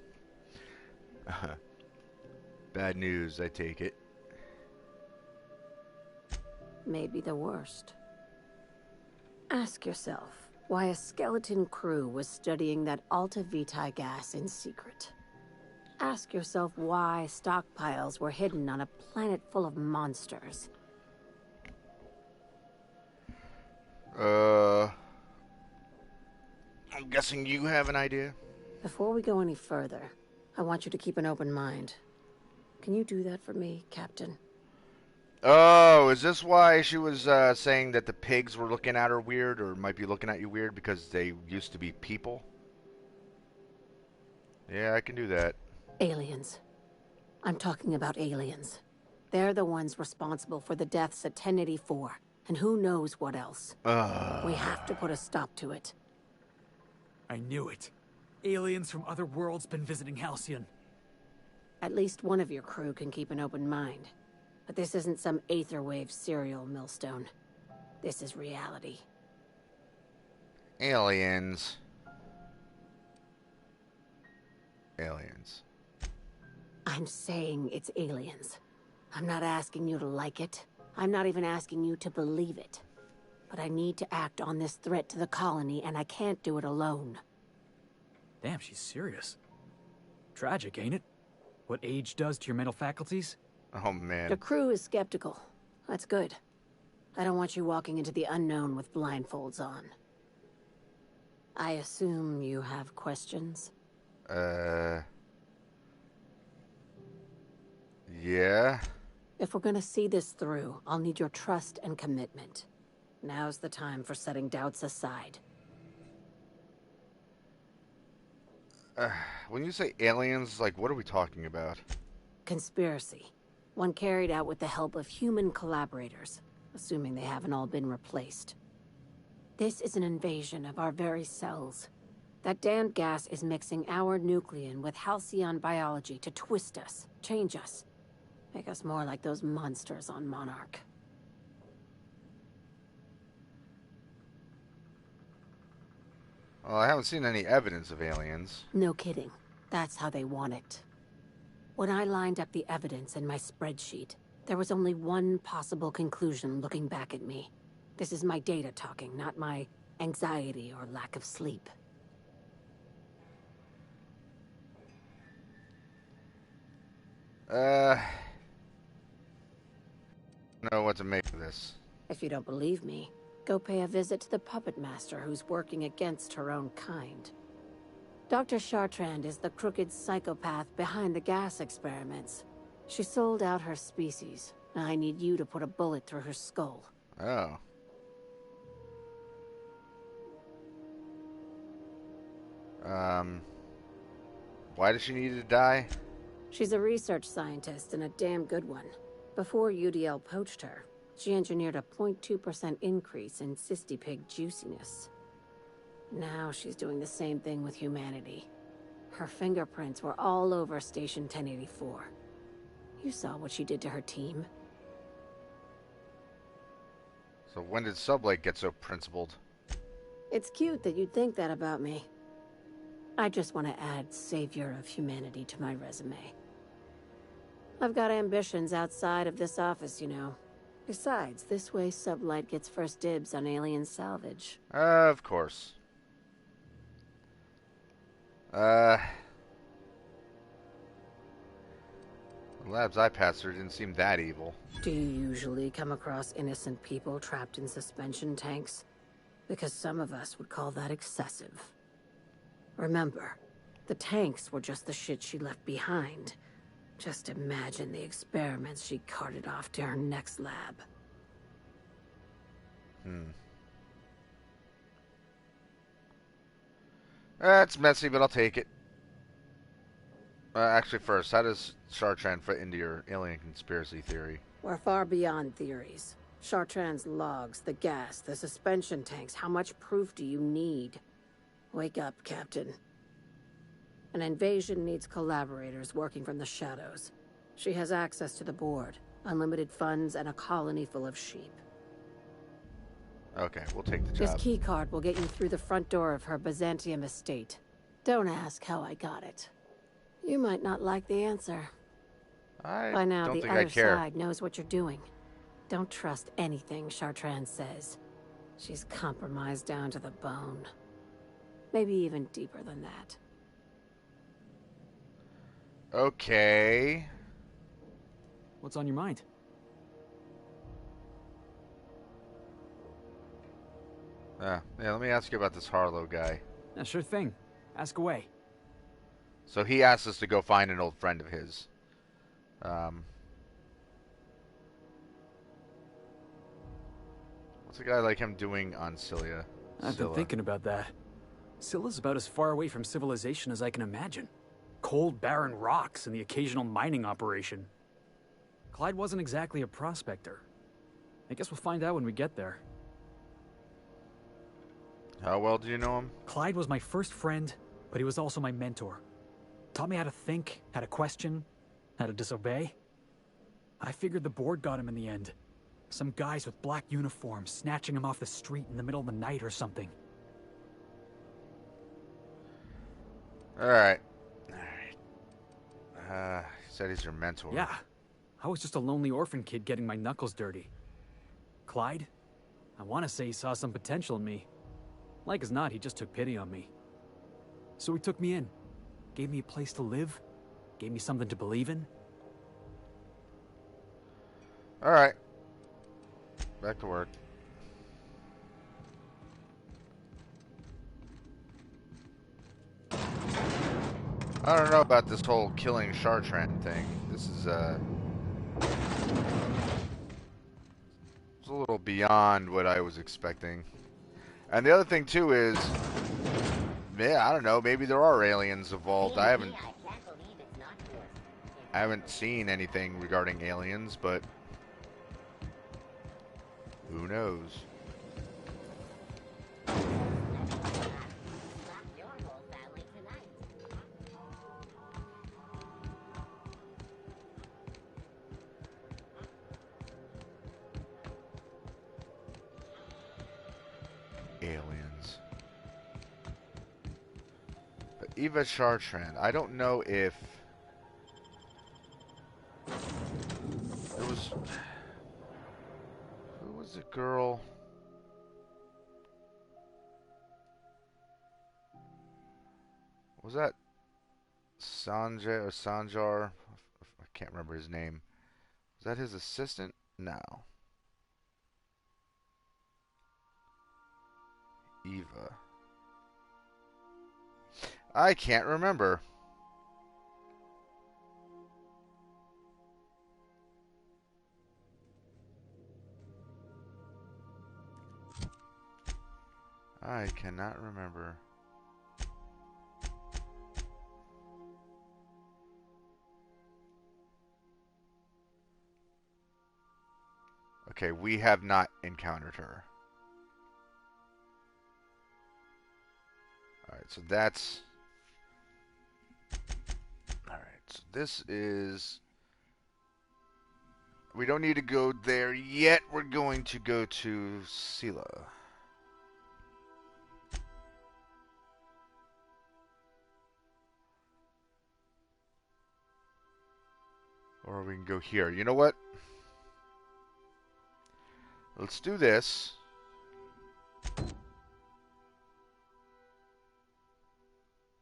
Bad news, I take it. Maybe the worst. Ask yourself why a skeleton crew was studying that Alta Vitae gas in secret. Ask yourself why stockpiles were hidden on a planet full of monsters. I'm guessing you have an idea? Before we go any further, I want you to keep an open mind. Can you do that for me, Captain? Oh, is this why she was saying that the pigs were looking at her weird, or might be looking at you weird because they used to be people? Yeah, I can do that. Aliens. I'm talking about aliens. They're the ones responsible for the deaths at 1084, and who knows what else. We have to put a stop to it. I knew it. Aliens from other worlds been visiting Halcyon. At least one of your crew can keep an open mind. But this isn't some Aetherwave serial, Millstone. This is reality. Aliens. Aliens. I'm saying it's aliens. I'm not asking you to like it. I'm not even asking you to believe it. But I need to act on this threat to the colony, and I can't do it alone. Damn, she's serious. Tragic, ain't it? What age does to your mental faculties? Oh, man. The crew is skeptical. That's good. I don't want you walking into the unknown with blindfolds on. I assume you have questions? Yeah? If we're gonna see this through, I'll need your trust and commitment. Now's the time for setting doubts aside. When you say aliens, like, what are we talking about? Conspiracy. One carried out with the help of human collaborators, assuming they haven't all been replaced. This is an invasion of our very cells. That damned gas is mixing our nucleon with halcyon biology to twist us, change us, make us more like those monsters on Monarch. Well, I haven't seen any evidence of aliens. No kidding. That's how they want it. When I lined up the evidence in my spreadsheet, there was only one possible conclusion looking back at me. This is my data talking, not my anxiety or lack of sleep. Know what to make of this. If you don't believe me, go pay a visit to the puppet master who's working against her own kind. Dr. Chartrand is the crooked psychopath behind the gas experiments. She sold out her species. Now I need you to put a bullet through her skull. Oh. Why does she need to die? She's a research scientist and a damn good one. Before UDL poached her, she engineered a 0.2% increase in cystipig juiciness. Now she's doing the same thing with humanity. Her fingerprints were all over Station 1084. You saw what she did to her team. So when did Sublake get so principled? It's cute that you'd think that about me. I just want to add savior of humanity to my resume. I've got ambitions outside of this office, you know. Besides, this way Sublight gets first dibs on alien salvage. Of course. The labs I passed through didn't seem that evil. Do you usually come across innocent people trapped in suspension tanks? Because some of us would call that excessive. Remember, the tanks were just the shit she left behind. Just imagine the experiments she carted off to her next lab. That's messy, but I'll take it. Actually, first, how does Chartrand fit into your alien conspiracy theory? We're far beyond theories. Chartrand's logs, the gas, the suspension tanks. How much proof do you need? Wake up, Captain. An invasion needs collaborators working from the shadows. She has access to the board, unlimited funds, and a colony full of sheep. Okay, we'll take the This job. keycard will get you through the front door of her Byzantium estate. Don't ask how I got it. You might not like the answer. By now, don't the think other I care. side knows what you're doing. Don't trust anything Chartrand says. She's compromised down to the bone. Maybe even deeper than that. Okay. What's on your mind? Yeah, let me ask you about this Harlow guy. Yeah, sure thing. Ask away. So he asked us to go find an old friend of his. What's a guy like him doing on Cilia? I've been thinking about that. Scylla's about as far away from civilization as I can imagine. Cold, barren rocks and the occasional mining operation. Clyde wasn't exactly a prospector. I guess we'll find out when we get there. How well do you know him? Clyde was my first friend, but he was also my mentor. Taught me how to think, how to question, how to disobey. I figured the board got him in the end. Some guys with black uniforms snatching him off the street in the middle of the night or something. Alright. He said he's your mentor. Yeah. I was just a lonely orphan kid getting my knuckles dirty. Clyde? I want to say he saw some potential in me. Like as not, he just took pity on me. So he took me in. Gave me a place to live. Gave me something to believe in. Alright. Back to work. I don't know about this whole killing Chartrand thing. This is, it's a little beyond what I was expecting. And the other thing, too, is... Yeah, I don't know. Maybe there are aliens involved. I haven't seen anything regarding aliens, but... Who knows? Aliens. But Eva Chartrand, I don't know if there was... Who was the girl? Was that Sanjay or Sanjar? I can't remember his name. Was that his assistant? No. Eva. I can't remember. I cannot remember. Okay, we have not encountered her. Alright, so that's... Alright, so this is... We don't need to go there yet. We're going to go to Sela. Or we can go here. You know what? Let's do this.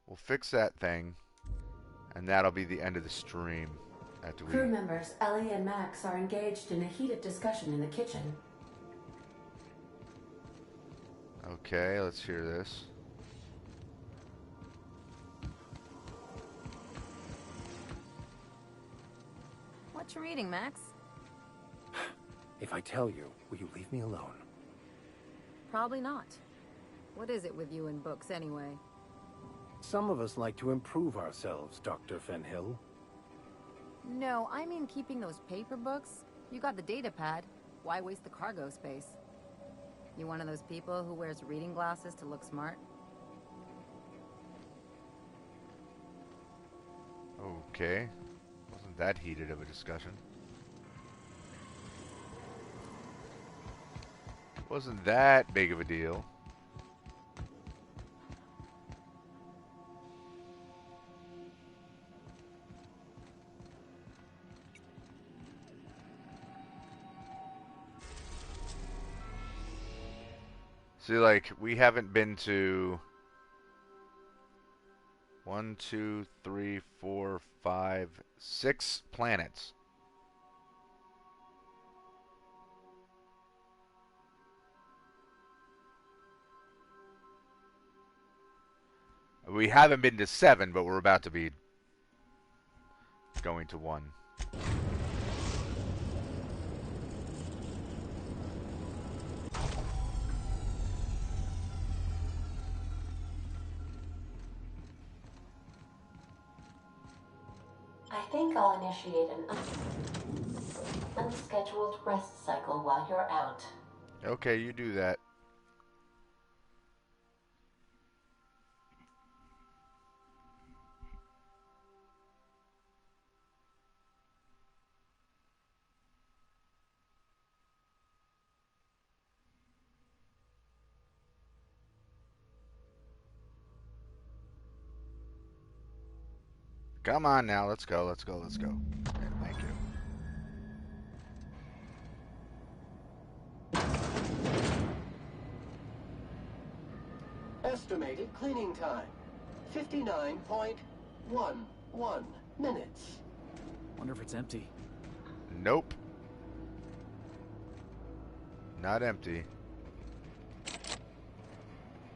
We'll fix that thing. And that'll be the end of the stream. Crew members Ellie and Max are engaged in a heated discussion in the kitchen. Okay, let's hear this. What you reading, Max? If I tell you, will you leave me alone? Probably not. What is it with you and books, anyway? Some of us like to improve ourselves, Dr. Fenhill. No, I mean keeping those paper books. You got the data pad. Why waste the cargo space? You one of those people who wears reading glasses to look smart? Okay. Wasn't that heated of a discussion. Wasn't that big of a deal. See, like, we haven't been to 1, 2, 3, 4, 5, 6 planets. We haven't been to 7, but we're about to be going to 1. I think I'll initiate an unscheduled rest cycle while you're out. Okay, you do that. Come on now, let's go, let's go, let's go. Okay, thank you. estimated cleaning time, 59.11 minutes. Wonder if it's empty. Nope. Not empty.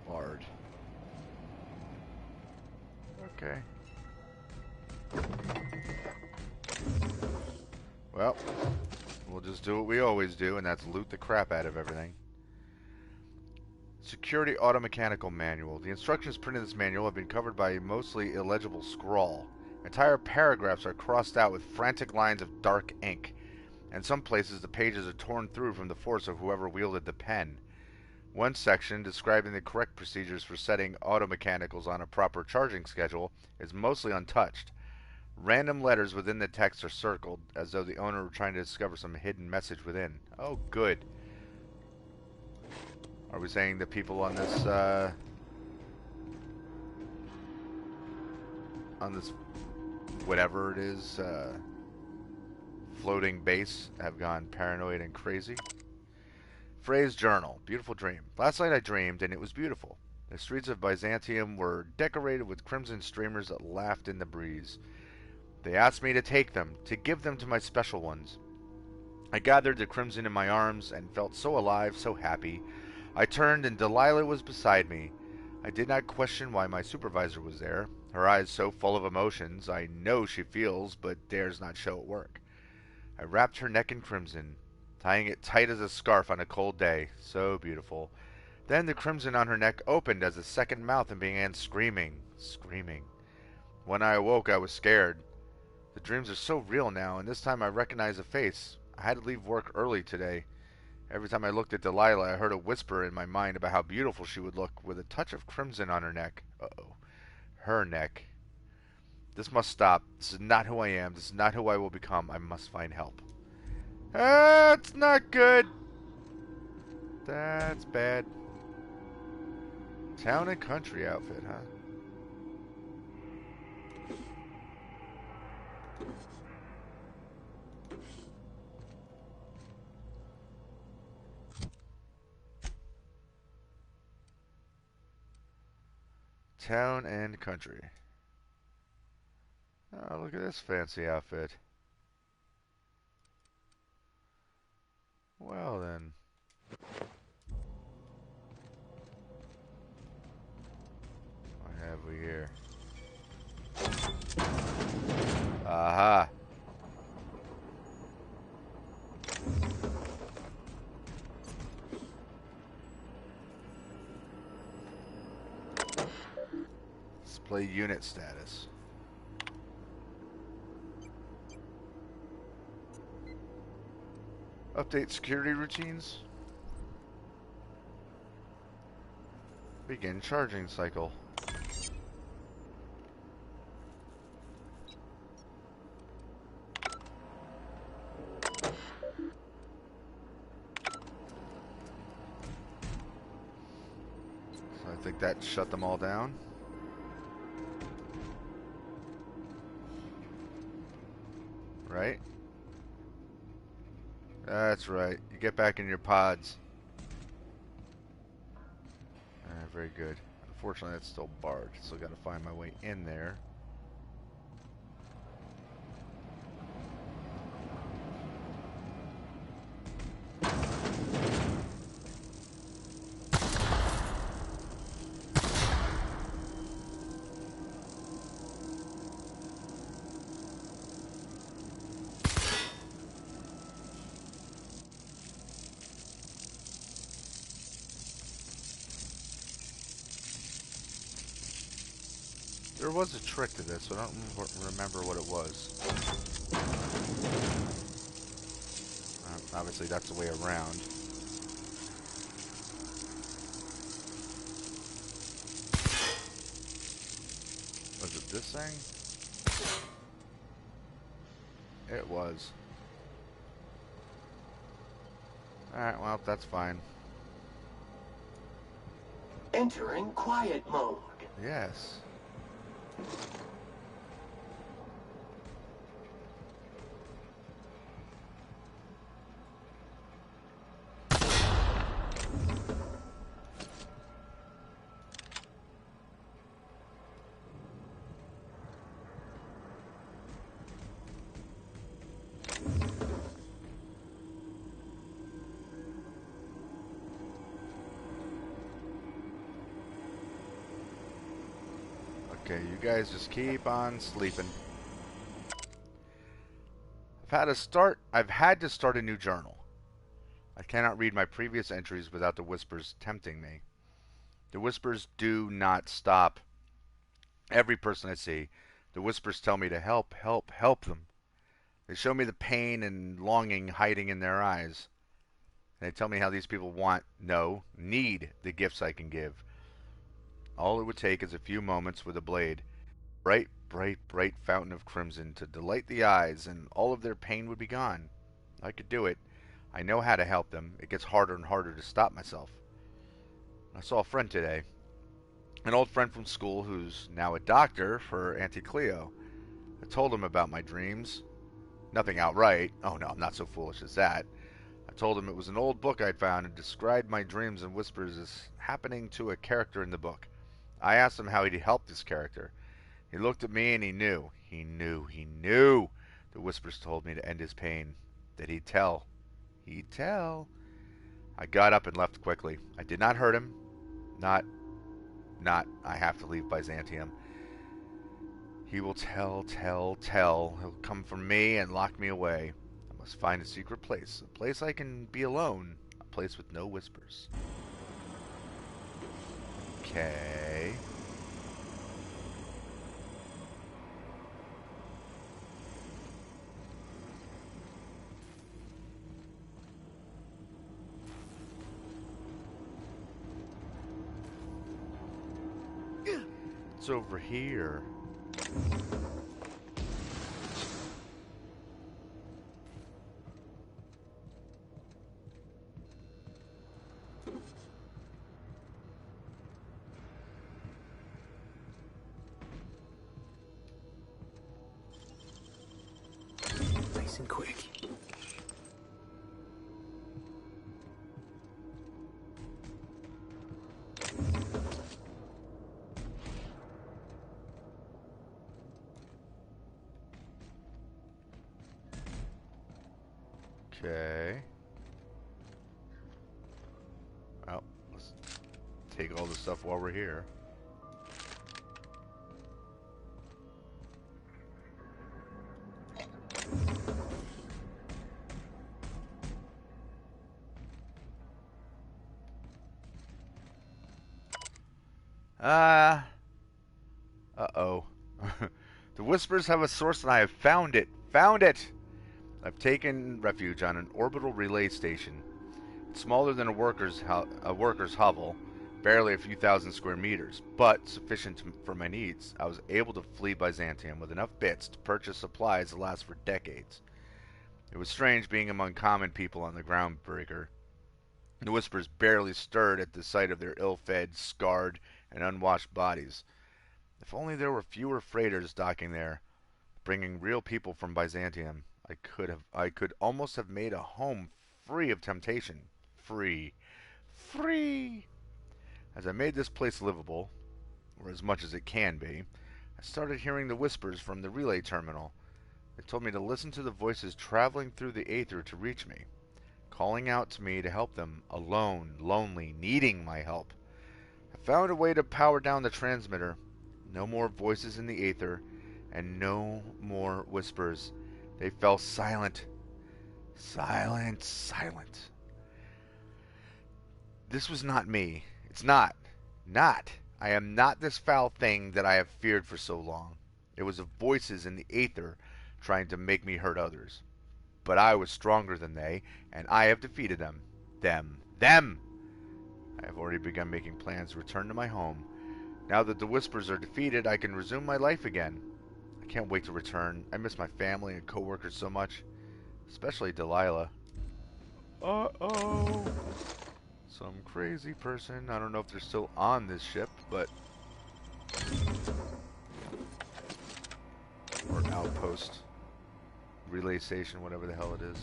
Hard. Okay. Well, we'll just do what we always do, and that's loot the crap out of everything. Security Automechanical Manual. The instructions printed in this manual have been covered by a mostly illegible scrawl. Entire paragraphs are crossed out with frantic lines of dark ink. In some places, the pages are torn through from the force of whoever wielded the pen. One section, describing the correct procedures for setting automechanicals on a proper charging schedule, is mostly untouched. Random letters within the text are circled, as though the owner were trying to discover some hidden message within. Oh, good. Are we saying the people on this, whatever it is, floating base have gone paranoid and crazy? Phrase journal. Beautiful dream. Last night I dreamed, and it was beautiful. The streets of Byzantium were decorated with crimson streamers that laughed in the breeze. They asked me to take them, to give them to my special ones. I gathered the crimson in my arms and felt so alive, so happy. I turned, and Delilah was beside me. I did not question why my supervisor was there. Her eyes so full of emotions, I know she feels, but dares not show at work. I wrapped her neck in crimson, tying it tight as a scarf on a cold day. So beautiful. Then the crimson on her neck opened as a second mouth and began screaming. When I awoke, I was scared. The dreams are so real now, and this time I recognized a face. I had to leave work early today. Every time I looked at Delilah, I heard a whisper in my mind about how beautiful she would look with a touch of crimson on her neck. Uh-oh. Her neck. This must stop. This is not who I am. This is not who I will become. I must find help. That's not good. That's bad. Town and country outfit, huh? Town and country. Oh, look at this fancy outfit. Well then. What have we here? Aha! Display unit status. Update security routines. Begin charging cycle. So I think that shut them all down. Right? That's right. You get back in your pods. Very good. Unfortunately, that's still barred. Still got to find my way in there. There was a trick to this, but I don't remember what it was. Obviously, that's the way around. Was it this thing? It was. Alright, well, that's fine. Entering quiet mode. Yes. Okay, you guys just keep on sleeping. I've had to start a new journal. I cannot read my previous entries without the whispers tempting me. The whispers do not stop. Every person I see, the whispers tell me to help, help, help them. They show me the pain and longing hiding in their eyes. They tell me how these people need the gifts I can give. All it would take is a few moments with a blade. Bright, bright, bright fountain of crimson to delight the eyes, and all of their pain would be gone. I could do it. I know how to help them. It gets harder and harder to stop myself. I saw a friend today. An old friend from school who's now a doctor for Auntie Cleo. I told him about my dreams. Nothing outright. Oh no, I'm not so foolish as that. I told him it was an old book I'd found and described my dreams and whispers as happening to a character in the book. I asked him how he'd help this character. He looked at me and he knew. He knew. The whispers told me to end his pain. That he'd tell. He'd tell. I got up and left quickly. I did not hurt him. Not, I have to leave Byzantium. He will tell. He'll come for me and lock me away. I must find a secret place. A place I can be alone. A place with no whispers. Okay. It's over here. Nice and quick. Okay. Well, let's take all the stuff while we're here. Uh-oh. The whispers have a source and I have found it. Found it! I've taken refuge on an orbital relay station. It's smaller than a worker's hovel, barely a few thousand square meters, but sufficient for my needs. I was able to flee Byzantium with enough bits to purchase supplies that last for decades. It was strange being among common people on the groundbreaker. The whispers barely stirred at the sight of their ill-fed, scarred, and unwashed bodies. If only there were fewer freighters docking there, bringing real people from Byzantium. I could almost have made a home free of temptation. Free. As I made this place livable, or as much as it can be, I started hearing the whispers from the relay terminal. They told me to listen to the voices traveling through the aether to reach me, calling out to me to help them, alone, lonely, needing my help. I found a way to power down the transmitter. No more voices in the aether, and no more whispers. They fell silent. Silent. This was not me. It's not. I am not this foul thing that I have feared for so long. It was the voices in the aether trying to make me hurt others. But I was stronger than they, and I have defeated them. Them! I have already begun making plans to return to my home. Now that the whispers are defeated, I can resume my life again. I can't wait to return. I miss my family and co-workers so much. Especially Delilah. Uh-oh. Some crazy person. I don't know if they're still on this ship, but... Or outpost. Relay station, whatever the hell it is.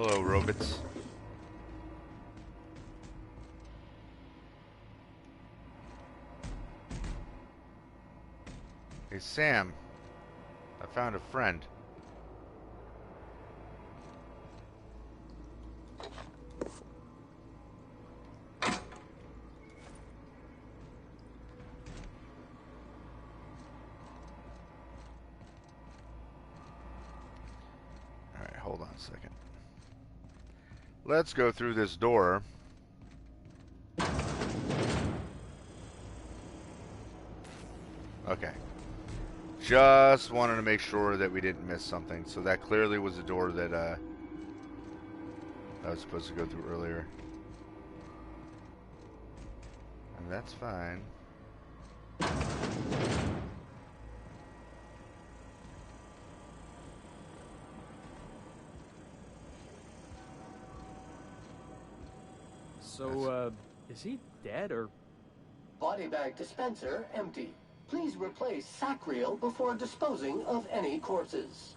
Hello, robots. Hey, Sam. I found a friend. Alright, hold on a second. Let's go through this door. Okay. Just wanted to make sure that we didn't miss something. So that clearly was a door that I was supposed to go through earlier. And that's fine. So, is he dead or? Body bag dispenser empty. Please replace sack reel before disposing of any corpses.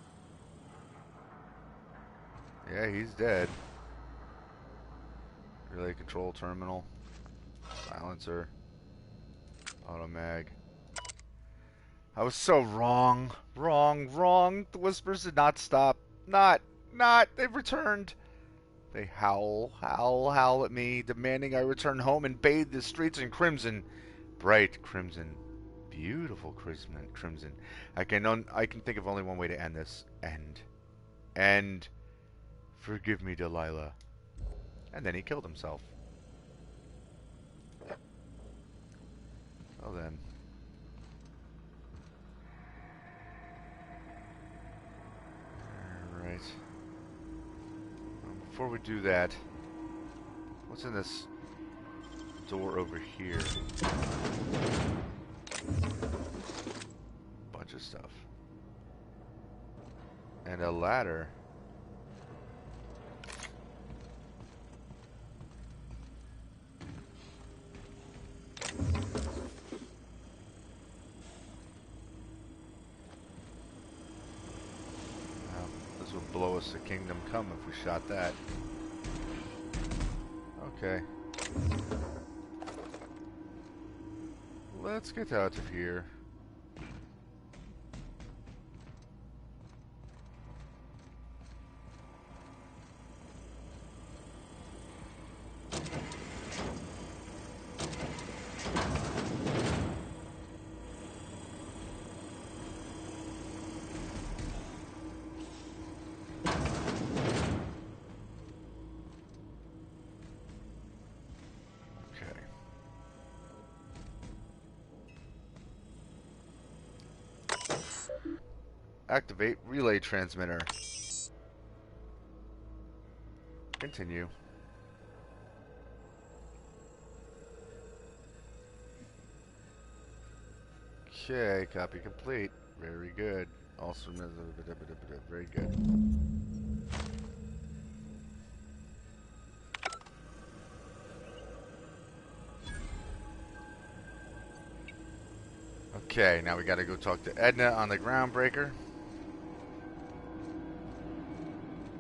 Yeah, he's dead. Relay control terminal. Silencer. Automag. I was so wrong. Wrong. The whispers did not stop. Not. They've returned. They howl at me, demanding I return home and bathe the streets in crimson. Bright crimson. Beautiful crimson. I can think of only one way to end this. End. Forgive me, Delilah. And then he killed himself. Well then. Alright. Before we do that, what's in this door over here? Bunch of stuff. And a ladder. This would blow us to Kingdom Come if we shot that. Okay. Let's get out of here. Activate relay transmitter. Continue. Okay, copy complete. Very good. Also, very good. Okay, now we gotta go talk to Edna on the groundbreaker.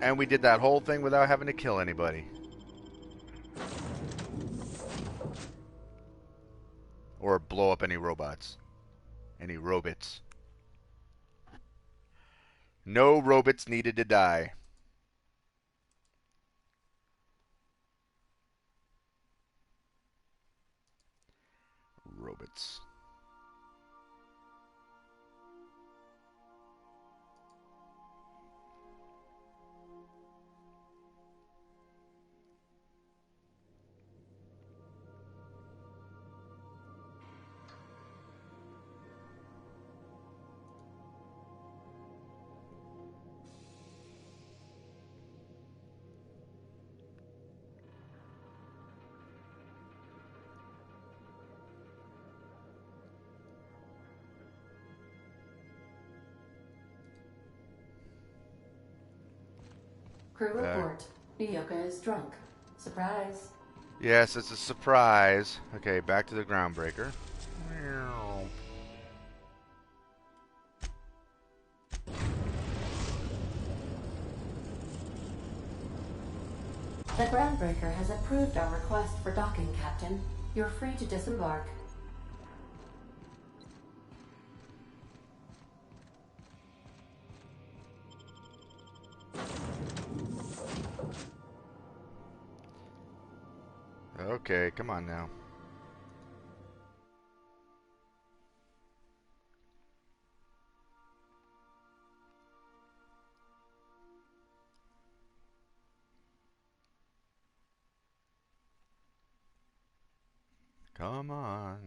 And we did that whole thing without having to kill anybody. Or blow up any robots. Any robots. No robots needed to die. Robots. Crew report. Nyoka is drunk. Surprise. Yes, it's a surprise. Okay, back to the groundbreaker. The groundbreaker has approved our request for docking, Captain. You're free to disembark. Okay, come on now. Come on.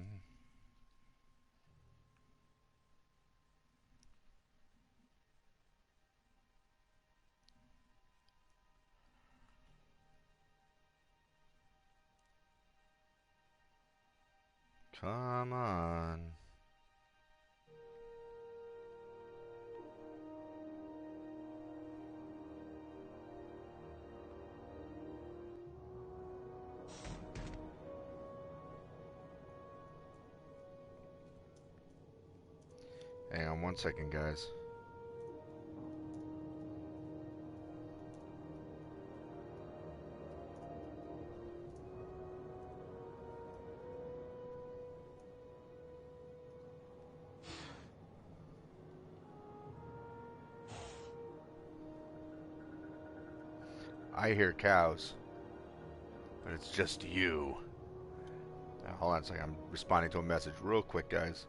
Come on. Hang on 1 second, guys. I hear cows, but it's just you. Now, hold on a second. I'm responding to a message real quick, guys.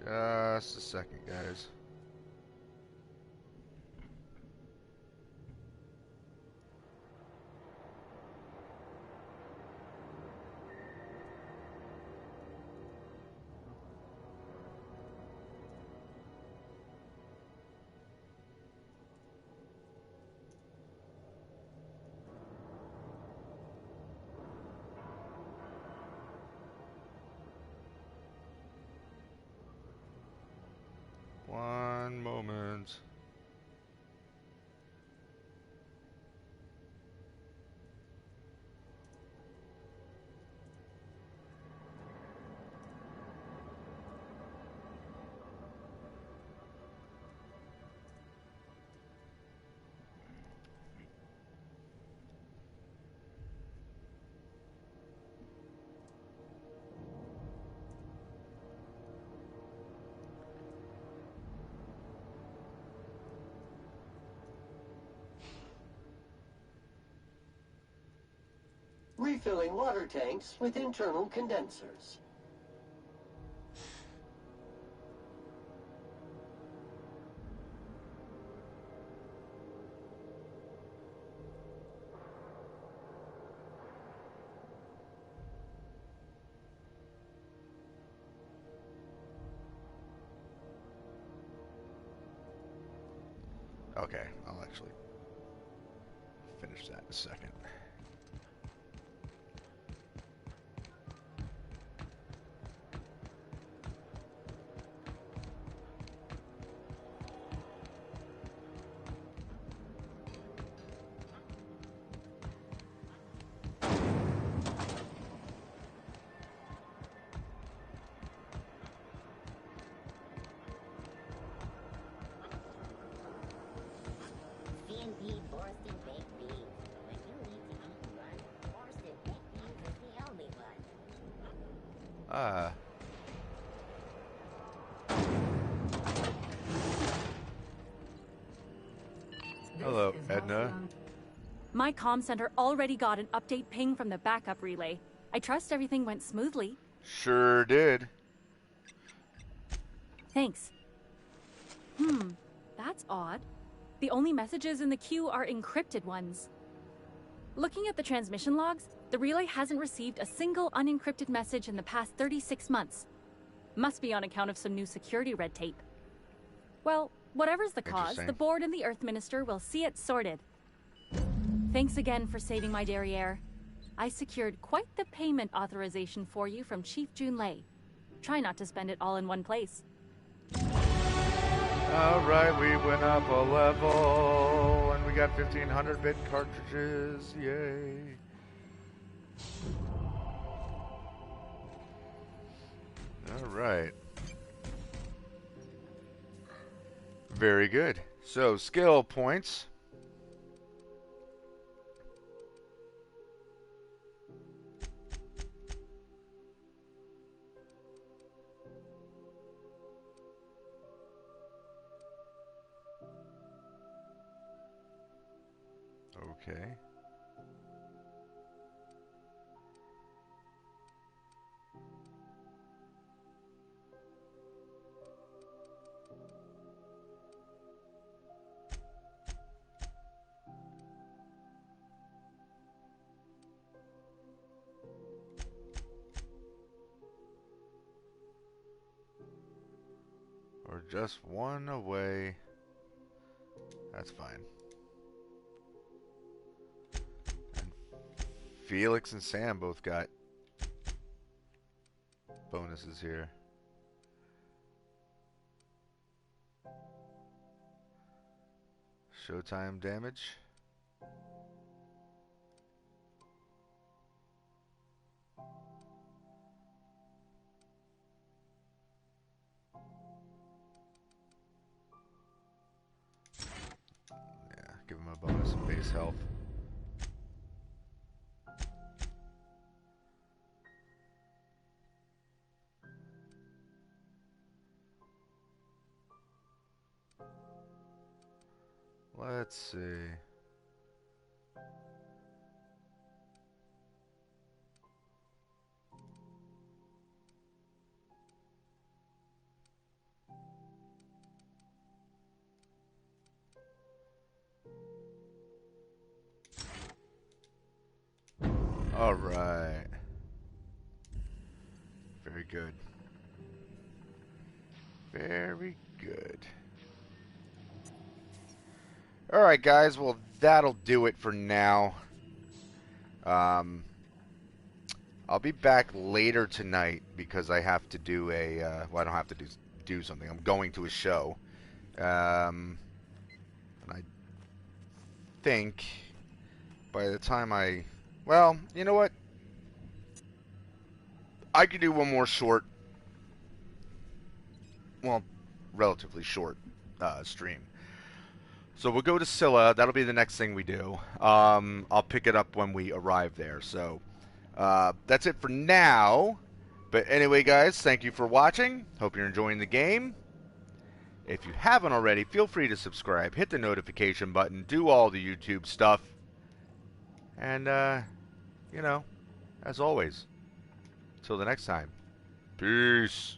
Just a second, guys. One moment. Refilling water tanks with internal condensers. Okay, I'll actually finish that in a second. Hello, Edna. My comm center already got an update ping from the backup relay. I trust everything went smoothly. Sure did. Thanks. That's odd. The only messages in the queue are encrypted ones. Looking at the transmission logs, the relay hasn't received a single unencrypted message in the past 36 months. Must be on account of some new security red tape. Well, whatever's the cause, the board and the Earth Minister will see it sorted. Thanks again for saving my derriere. I secured quite the payment authorization for you from Chief Junlei. Try not to spend it all in one place. Alright, we went up a level, and we got 1500 bit cartridges, yay. All right. Very good. So, skill points. Okay. Or just one away. That's fine. And Felix and Sam both got bonuses here. Showtime damage. Yeah, give him a bonus in base health. Let's see. All right. Very good. Very good. All right, guys. Well, that'll do it for now. I'll be back later tonight because I have to do a. Well, I don't have to do something. I'm going to a show. And I think by the time well, you know what? I could do one more short, well, relatively short stream. So we'll go to Scylla. That'll be the next thing we do. I'll pick it up when we arrive there. So that's it for now. But anyway, guys, thank you for watching. Hope you're enjoying the game. If you haven't already, feel free to subscribe, hit the notification button, do all the YouTube stuff. And, you know, as always, till the next time, peace.